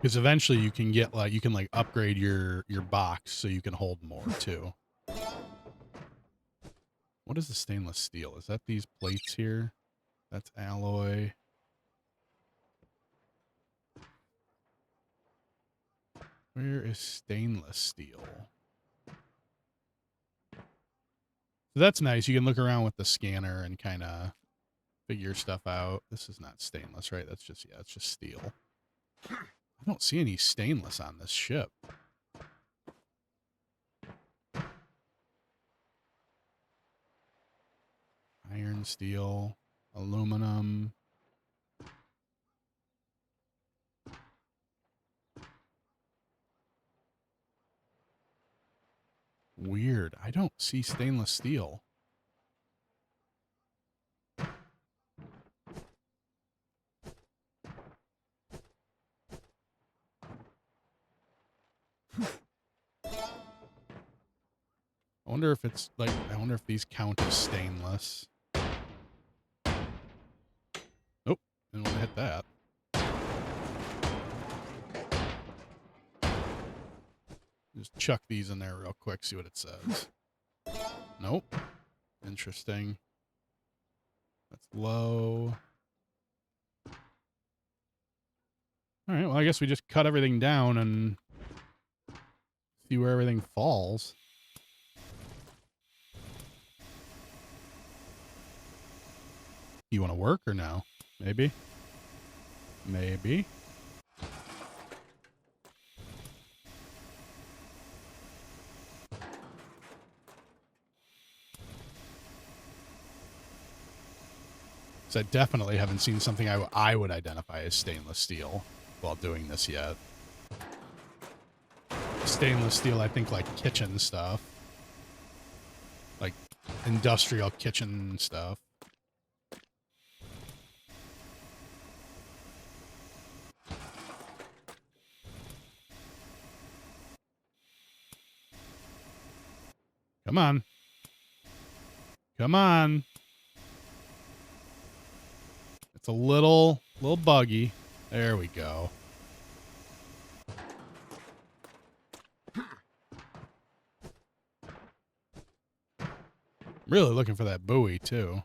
Because eventually you can get like, you can like upgrade your box so you can hold more too. What is the stainless steel? Is that these plates here? That's alloy. Where is stainless steel? So that's nice. You can look around with the scanner and kind of figure stuff out. This is not stainless, right? That's just, yeah, it's just steel. I don't see any stainless on this ship. Iron, steel, aluminum. Weird. I don't see stainless steel. I wonder if it's like, I wonder if these count as stainless. Nope. Didn't want to hit that. Just chuck these in there real quick, see what it says. Nope. Interesting. That's low. All right, well, I guess we just cut everything down and see where everything falls. You want to work or no? Maybe. Maybe. So I definitely haven't seen something I would identify as stainless steel while doing this yet. Stainless steel, I think, like kitchen stuff. Like industrial kitchen stuff. Come on. Come on. It's a little buggy. There we go. Really looking for that buoy, too.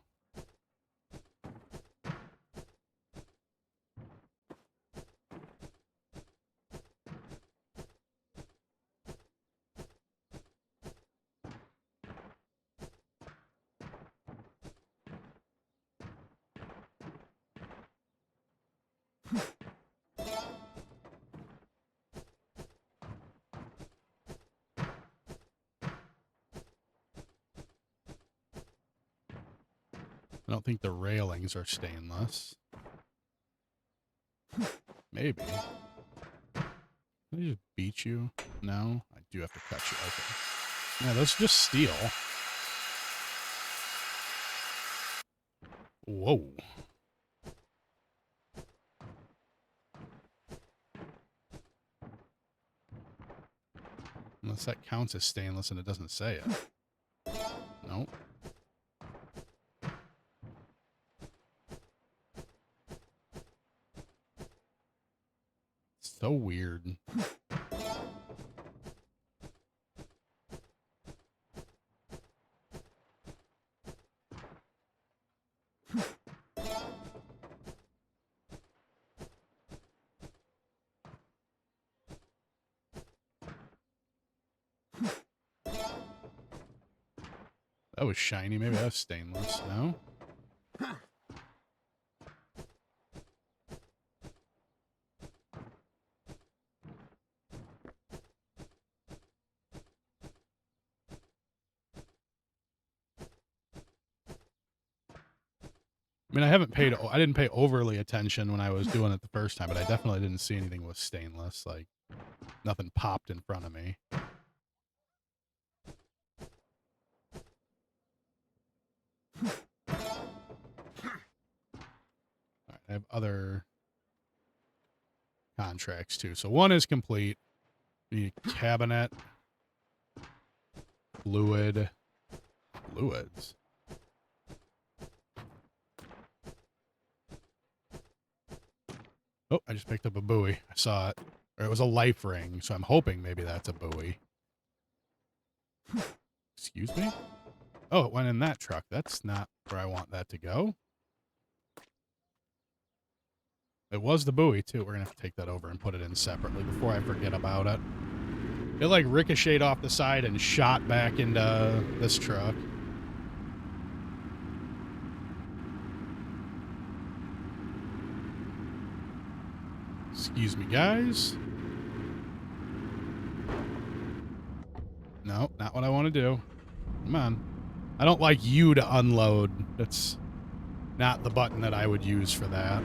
I don't think the railings are stainless. Maybe. Can I just beat you? No? I do have to cut you. Okay. Yeah, that's just steel. Whoa. Unless that counts as stainless and it doesn't say it. Nope. So weird. That was shiny. Maybe that's stainless. No? I mean, I didn't pay overly attention when I was doing it the first time, but I definitely didn't see anything with stainless. Like, nothing popped in front of me. All right, I have other contracts too. So one is complete. We need a cabinet, fluids. Oh, I just picked up a buoy. I saw it. Or it was a life ring, so I'm hoping maybe that's a buoy. Excuse me? Oh, it went in that truck. That's not where I want that to go. It was the buoy, too. We're going to have to take that over and put it in separately before I forget about it. It, like, ricocheted off the side and shot back into this truck. Excuse me, guys. No, not what I want to do. Come on. I don't like you to unload. That's not the button that I would use for that.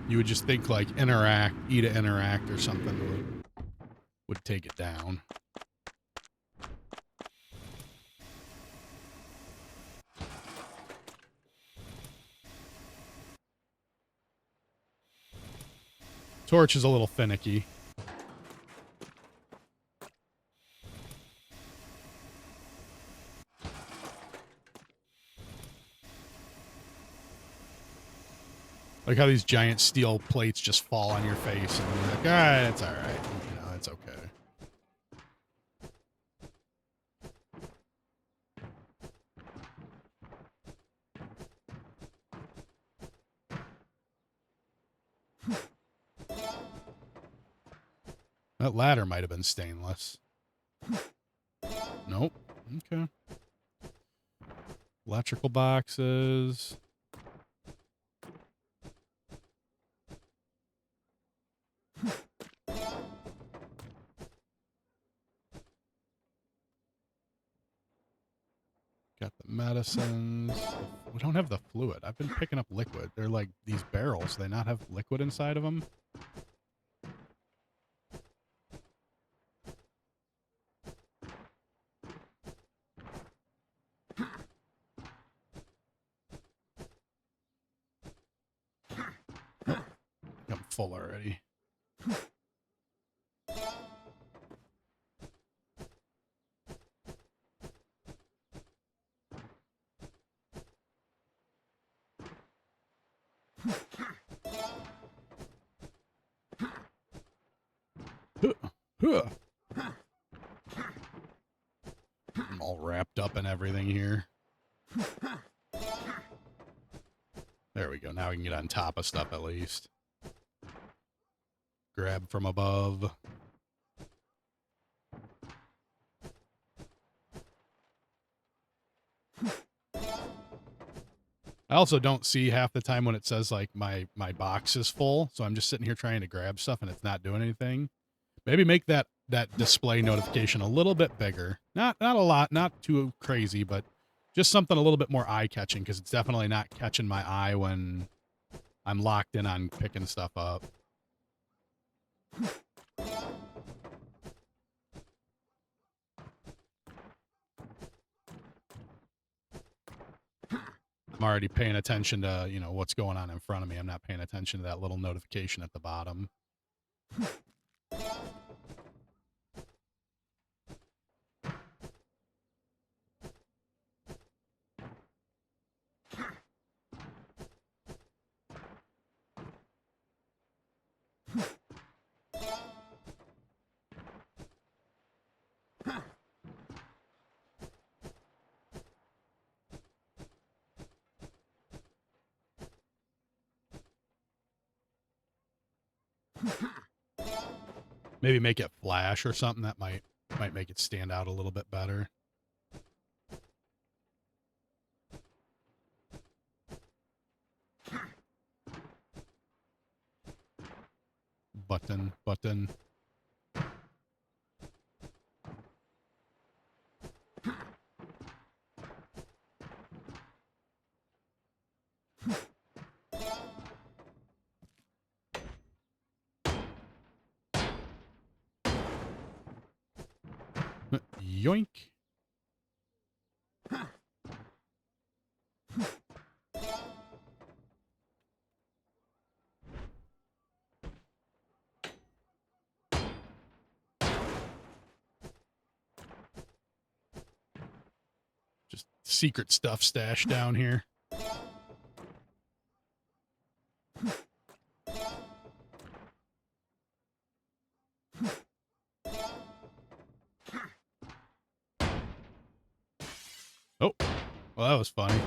You would just think like interact, E to interact or something would take it down. Torch is a little finicky. Like how these giant steel plates just fall on your face and you're like, all right, it's all right. You know, it's okay. That ladder might have been stainless. Nope. Okay. Electrical boxes. Got the medicines. We don't have the fluid. I've been picking up liquid. They're like these barrels. They not have liquid inside of them. I'm full already. I'm all wrapped up in everything here. There we go. Now we can get on top of stuff at least. Grab from above. I also don't see half the time when it says like my box is full, so I'm just sitting here trying to grab stuff and it's not doing anything. Maybe make that display notification a little bit bigger. Not a lot, not too crazy, but just something a little bit more eye-catching, because it's definitely not catching my eye when I'm locked in on picking stuff up. I'm already paying attention to, you know, what's going on in front of me. I'm not paying attention to that little notification at the bottom. Maybe make it flash or something. That might make it stand out a little bit better. Button. Yoink. Just secret stuff stashed down here. Oh, well, that was funny.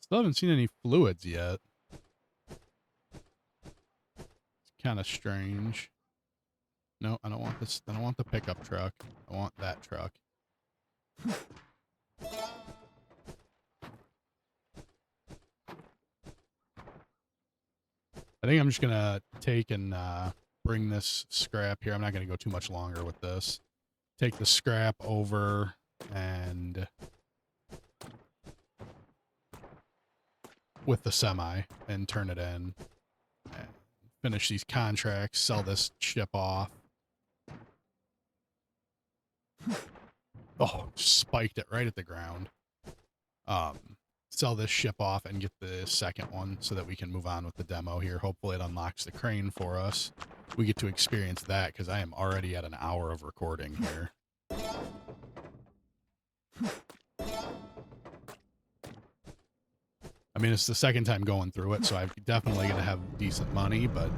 Still haven't seen any fluids yet. It's kind of strange. No, I don't want this. I don't want the pickup truck. I want that truck. I think I'm just going to take and bring this scrap here. I'm not going to go too much longer with this. Take the scrap over and with the semi and turn it in. And finish these contracts, sell this ship off. Oh, spiked it right at the ground. Sell this ship off and get the second one so that we can move on with the demo here. Hopefully it unlocks the crane for us. We get to experience that because I am already at an hour of recording here. I mean, it's the second time going through it, so I'm definitely going to have decent money, but...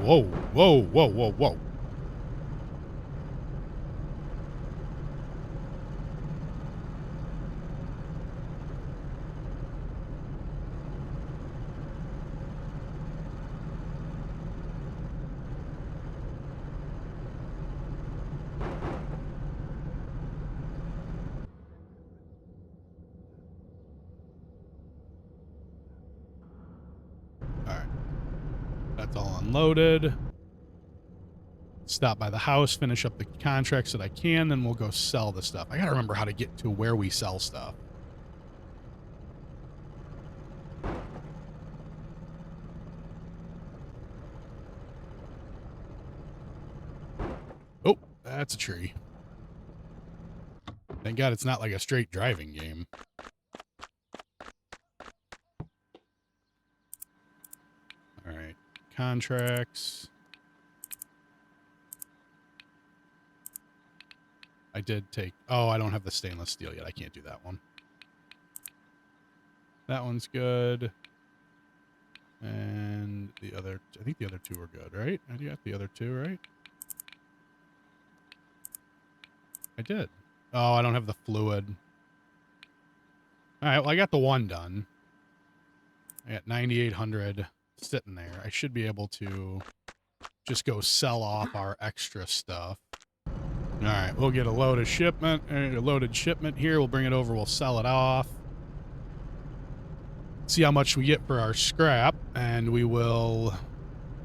Whoa, whoa, whoa, whoa, whoa. That's all unloaded. Stop by the house, finish up the contracts that I can, then we'll go sell the stuff. I gotta remember how to get to where we sell stuff. Oh, that's a tree. Thank God it's not like a straight driving game. All right, contracts. I did take... Oh, I don't have the stainless steel yet. I can't do that one. That one's good. And the other... I think the other two are good, right? I got the other two, right? I did. Oh, I don't have the fluid. All right, well, I got the one done. I got 9,800 sitting there. I should be able to just go sell off our extra stuff. All right, we'll get a loaded shipment here. We'll bring it over. We'll sell it off. See how much we get for our scrap, and we will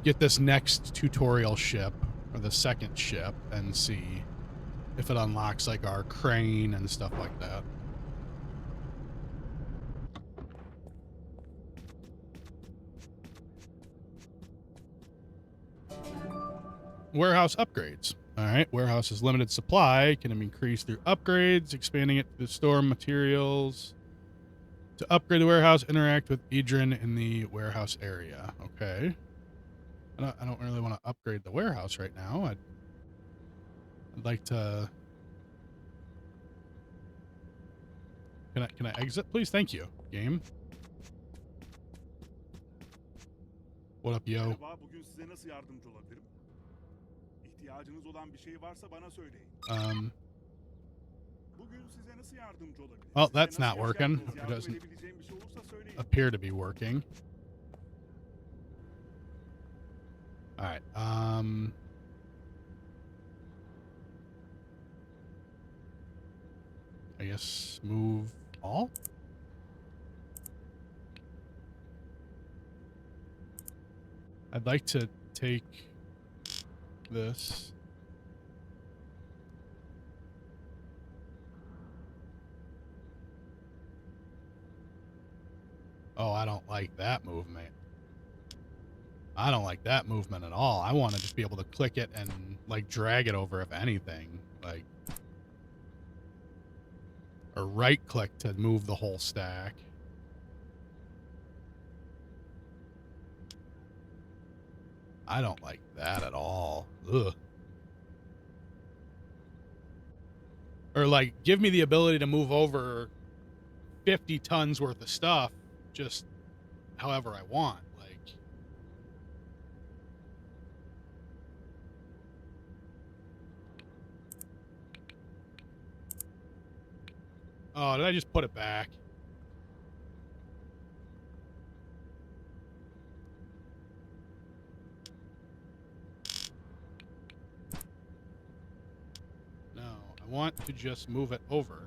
get this next tutorial ship, or the second ship, and see if it unlocks like our crane and stuff like that. Warehouse upgrades. All right, warehouse is limited supply, can increase through upgrades, expanding it to store materials. To upgrade the warehouse, interact with Idrin in the warehouse area. Okay. I don't really want to upgrade the warehouse right now. I'd like to... Can I exit, please? Thank you, game. What up, yo? Well, that's not working. It doesn't appear to be working. All right. I guess move all. I'd like to take this. Oh, I don't like that movement. I don't like that movement at all. I want to just be able to click it and like drag it over if anything, like, or right click to move the whole stack. I don't like that at all. Ugh. Or like give me the ability to move over 50 tons worth of stuff just however I want. Like, oh, did I just put it back? No, I want to just move it over.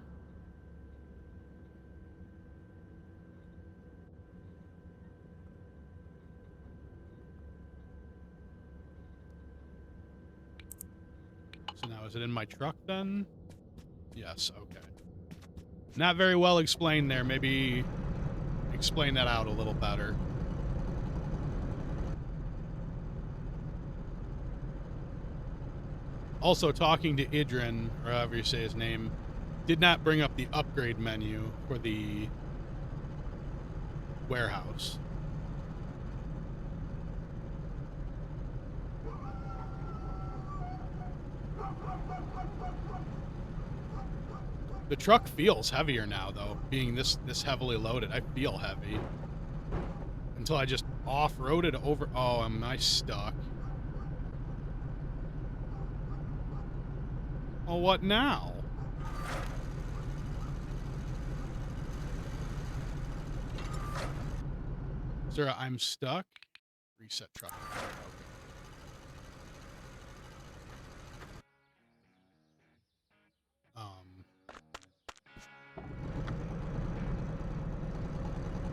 So now is it in my truck then? Yes, okay. Not very well explained there. Maybe explain that out a little better. Also, talking to Idrin, or however you say his name, did not bring up the upgrade menu for the warehouse. The truck feels heavier now, though, being this heavily loaded. I feel heavy. Until I just off-roaded over... Oh, am I stuck? Well, what now? Is there a I'm stuck? Reset truck.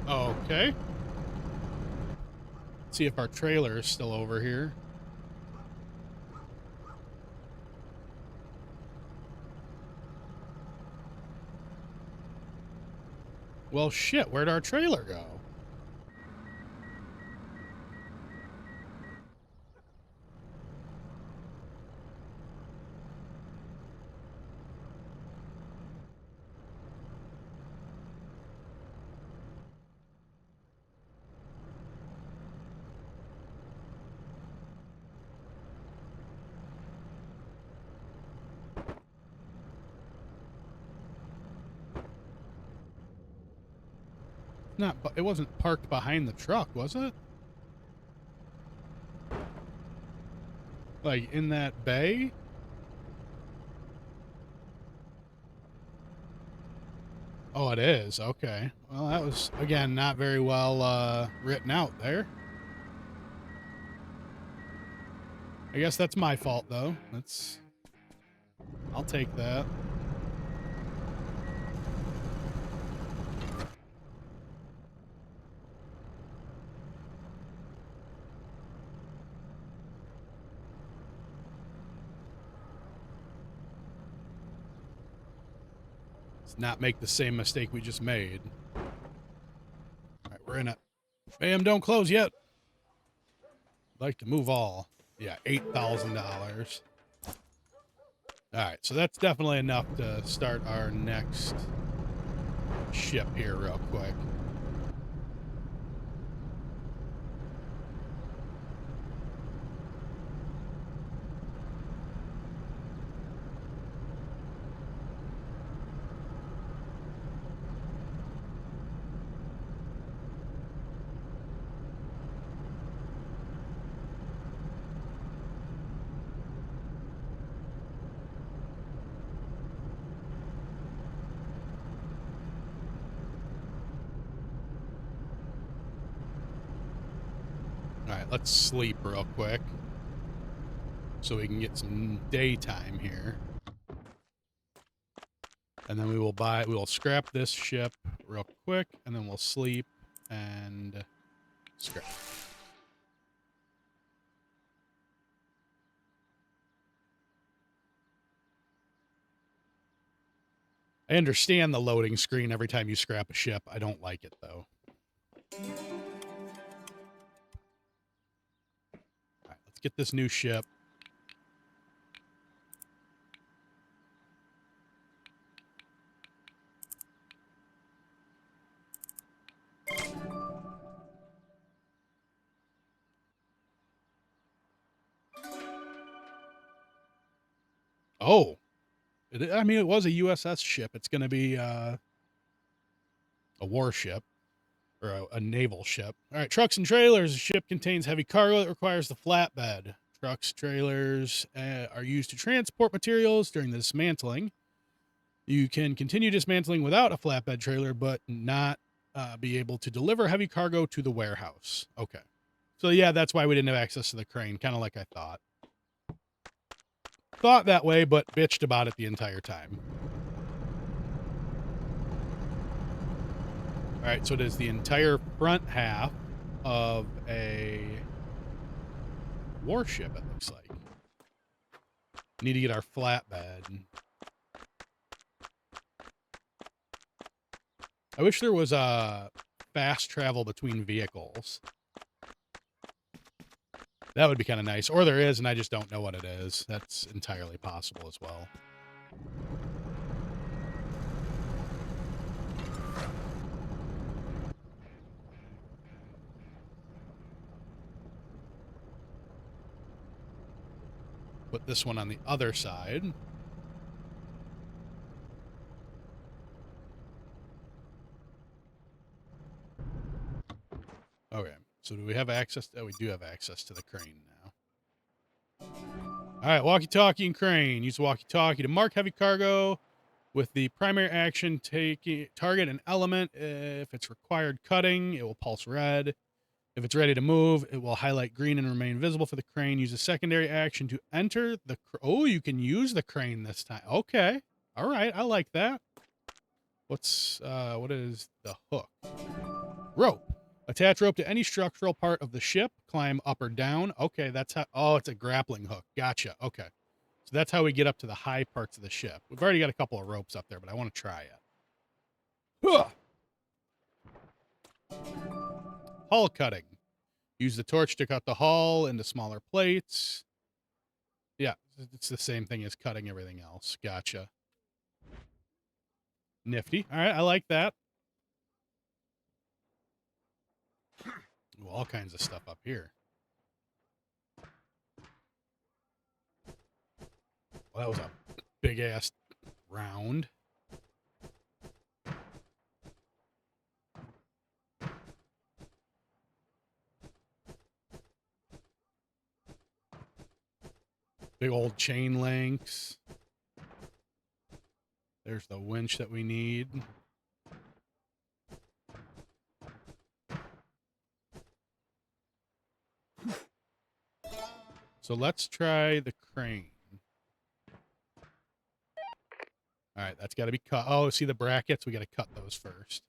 Okay. Okay. Let's see if our trailer is still over here. Well, shit, where'd our trailer go? Not, it wasn't parked behind the truck, was it? Like, in that bay? Oh, it is. Okay. Well, that was, again, not very well written out there. I guess that's my fault, though. I'll take that. Let's not make the same mistake we just made. All right, we're in it. Bam, don't close yet. I'd like to move all. Yeah, $8,000. All right, so that's definitely enough to start our next ship here real quick. All right, let's sleep real quick so we can get some daytime here. And then we will scrap this ship real quick, and then we'll sleep and scrap. I understand the loading screen every time you scrap a ship. I don't like it, though. All right, let's get this new ship. Oh, I mean, it was a USS ship. It's going to be a warship or a naval ship. All right, trucks and trailers. The ship contains heavy cargo that requires the flatbed. Trucks, trailers are used to transport materials during the dismantling. You can continue dismantling without a flatbed trailer, but not be able to deliver heavy cargo to the warehouse. Okay. So, yeah, that's why we didn't have access to the crane, kind of like I thought. Thought that way, but bitched about it the entire time. All right, so it is the entire front half of a warship, it looks like. Need to get our flatbed. I wish there was a fast travel between vehicles. That would be kind of nice. Or there is, and I just don't know what it is. That's entirely possible as well. Put this one on the other side. Okay. So do we have access? Oh, we do have access to the crane now. All right, walkie-talkie and crane. Use walkie-talkie to mark heavy cargo with the primary action. Target an element. If it's required cutting, it will pulse red. If it's ready to move, it will highlight green and remain visible for the crane. Use a secondary action to enter the... Oh, you can use the crane this time. Okay. All right, I like that. What is the hook? Rope. Attach rope to any structural part of the ship. Climb up or down. Okay, that's how... Oh, it's a grappling hook. Gotcha. Okay. So that's how we get up to the high parts of the ship. We've already got a couple of ropes up there, but I want to try it. Huh! Hull cutting. Use the torch to cut the hull into smaller plates. Yeah, it's the same thing as cutting everything else. Gotcha. Nifty. All right, I like that. Ooh, all kinds of stuff up here. Well, that was a big-ass round. Big old chain links. There's the winch that we need. So let's try the crane. All right, that's got to be cut. Oh, see the brackets? We got to cut those first.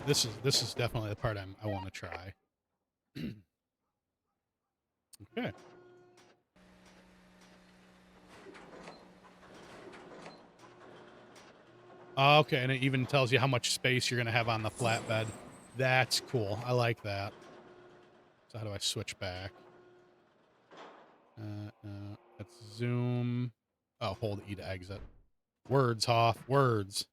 This is definitely the part I want to try. Okay. Okay, and it even tells you how much space you're going to have on the flatbed. That's cool. I like that. So how do I switch back? Let's zoom. Oh, hold E to exit. Words, Hoff. Words.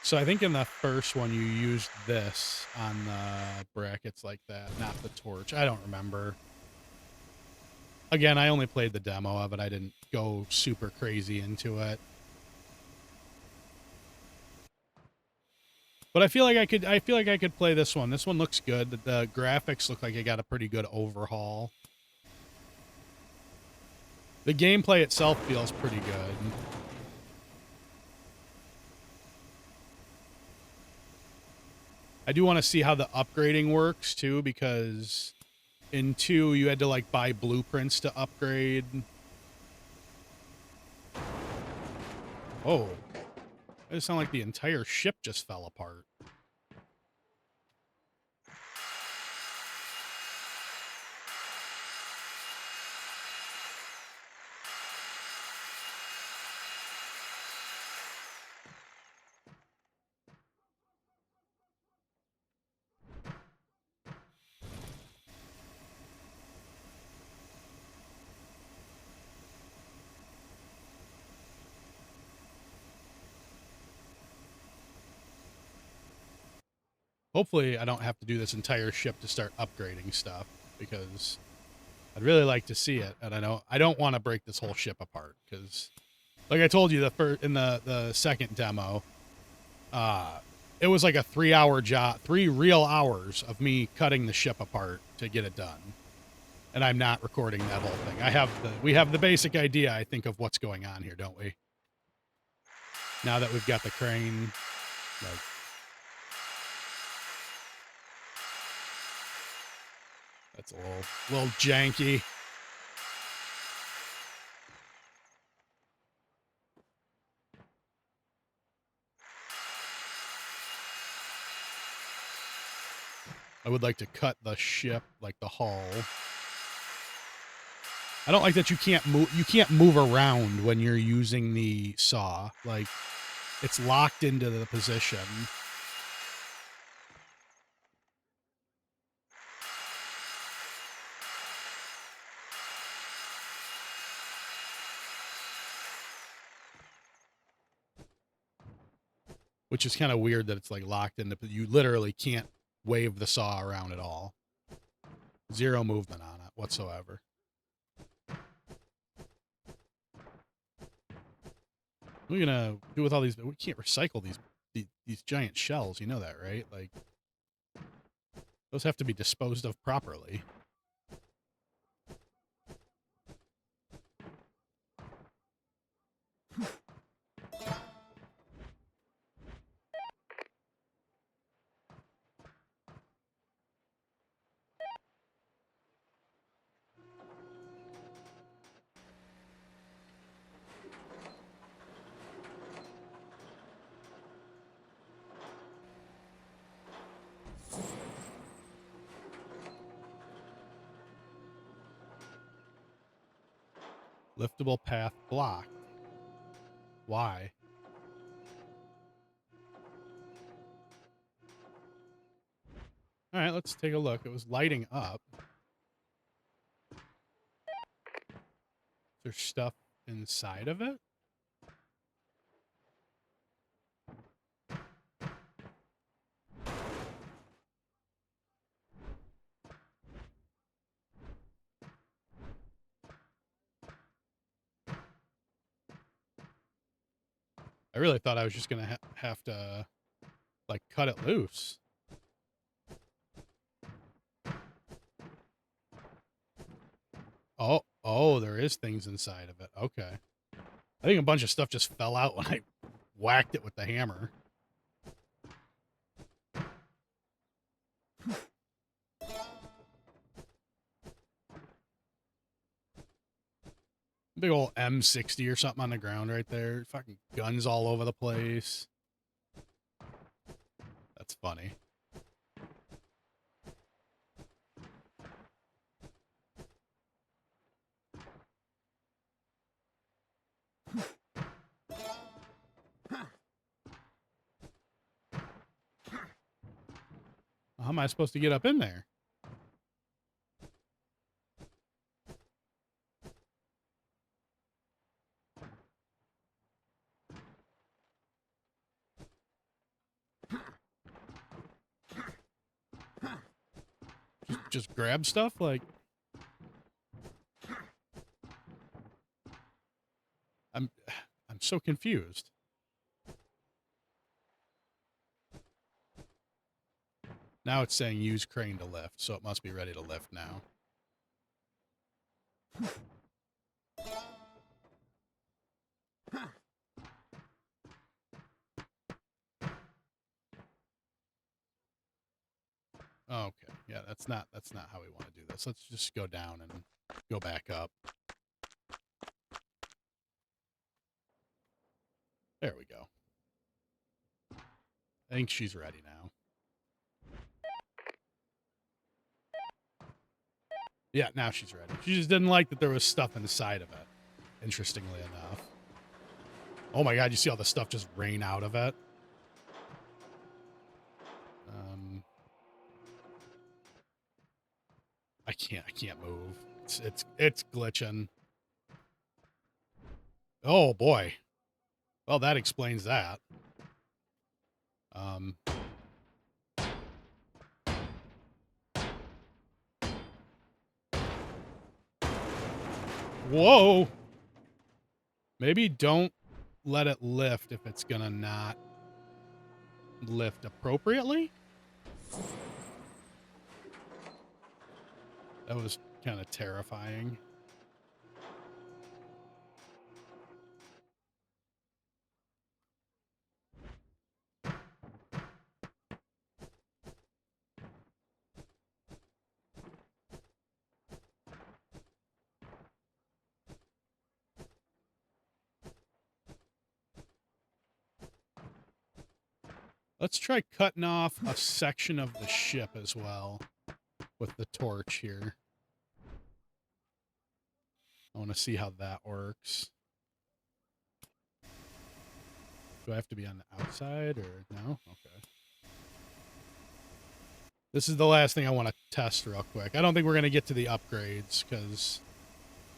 So I think in the first one you used this on the brackets like that, not the torch. I don't remember. Again, I only played the demo of it. I didn't go super crazy into it. But I feel like I could play this one. This one looks good. The graphics look like it got a pretty good overhaul. The gameplay itself feels pretty good. I do want to see how the upgrading works too, because in 2 you had to like buy blueprints to upgrade. Oh, it sounded like the entire ship just fell apart. Hopefully I don't have to do this entire ship to start upgrading stuff, because I'd really like to see it, and I don't want to break this whole ship apart, because like I told you in the second demo, it was like a 3-hour job, 3 real hours of me cutting the ship apart to get it done. And I'm not recording that whole thing. We have the basic idea, I think, of what's going on here, don't we? Now that we've got the crane, like, that's a little janky. I would like to cut the ship, like the hull. I don't like that you can't move around when you're using the saw. Like, it's locked into the position. which is kind of weird that it's like locked into, but you literally can't wave the saw around at all. Zero movement on it whatsoever. What are we gonna do with all these? We can't recycle these giant shells. You know that, right? Like, those have to be disposed of properly. Liftable path blocked. Why? All right, let's take a look. It was lighting up. There's stuff inside of it? I really thought I was just going to have to, like, cut it loose. Oh, there is things inside of it. Okay. I think a bunch of stuff just fell out when I whacked it with the hammer. Big old M60 or something on the ground right there. Fucking guns all over the place. That's funny. How am I supposed to get up in there? Just grab stuff? Like, I'm so confused. Now it's saying use crane to lift, so it must be ready to lift now. Okay, yeah, that's not how we want to do this. Let's just go down and go back up. There we go. I think she's ready now. Yeah, now she's ready. She just didn't like that there was stuff inside of it, interestingly enough. Oh my god, you see all the stuff just rain out of it? I can't move. It's glitching. Oh boy. Well, that explains that. Whoa. Maybe don't let it lift if it's gonna not lift appropriately. That was kind of terrifying. Let's try cutting off a section of the ship as well with the torch here. I want to see how that works. Do I have to be on the outside or no? Okay. This is the last thing I want to test real quick. I don't think we're going to get to the upgrades because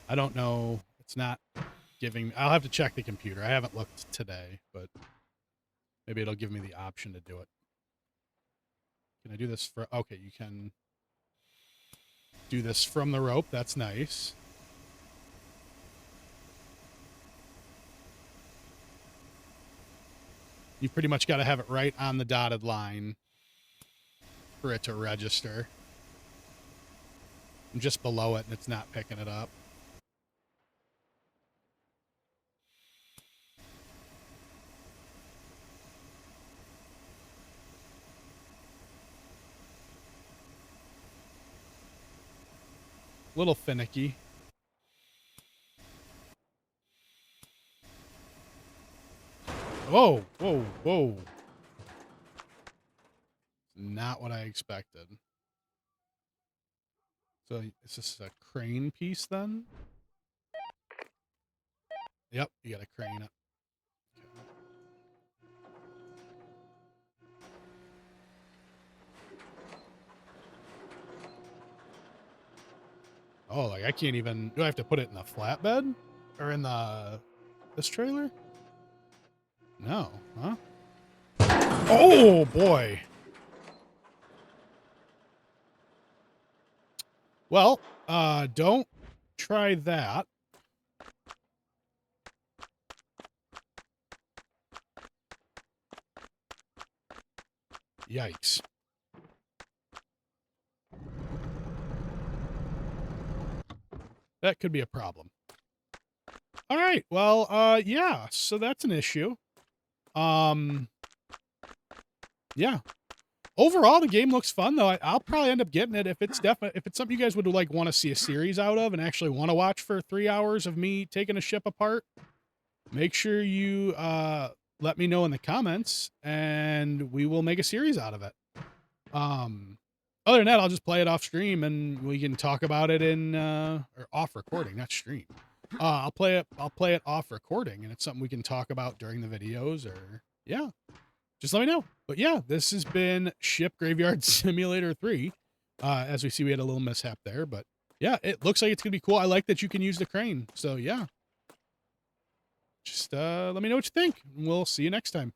I don't know. It's not giving. I'll have to check the computer. I haven't looked today, but Maybe it'll give me the option to do it. Can I do this for... Okay, you can do this from the rope. That's nice. You pretty much got to have it right on the dotted line for it to register. I'm just below it and it's not picking it up. Little finicky. Whoa, whoa, whoa. Not what I expected. So is this a crane piece then? Yep, you gotta crane it. Oh, like I can't even... Do I have to put it in the flatbed? Or in this trailer? No, huh? Oh, boy. Well, don't try that. Yikes. That could be a problem. All right. Well, yeah, so that's an issue. Yeah. Overall, the game looks fun, though. I'll probably end up getting it if it's something you guys would like want to see a series out of and actually want to watch for 3 hours of me taking a ship apart. Make sure you let me know in the comments, and we will make a series out of it. Other than that, I'll just play it off stream, and we can talk about it in or off recording, not stream. I'll play it off recording, and it's something we can talk about during the videos, or yeah. Just let me know. But yeah, this has been Ship Graveyard Simulator 3. As we see, we had a little mishap there, but yeah, it looks like it's going to be cool. I like that you can use the crane. So yeah, just let me know what you think. We'll see you next time.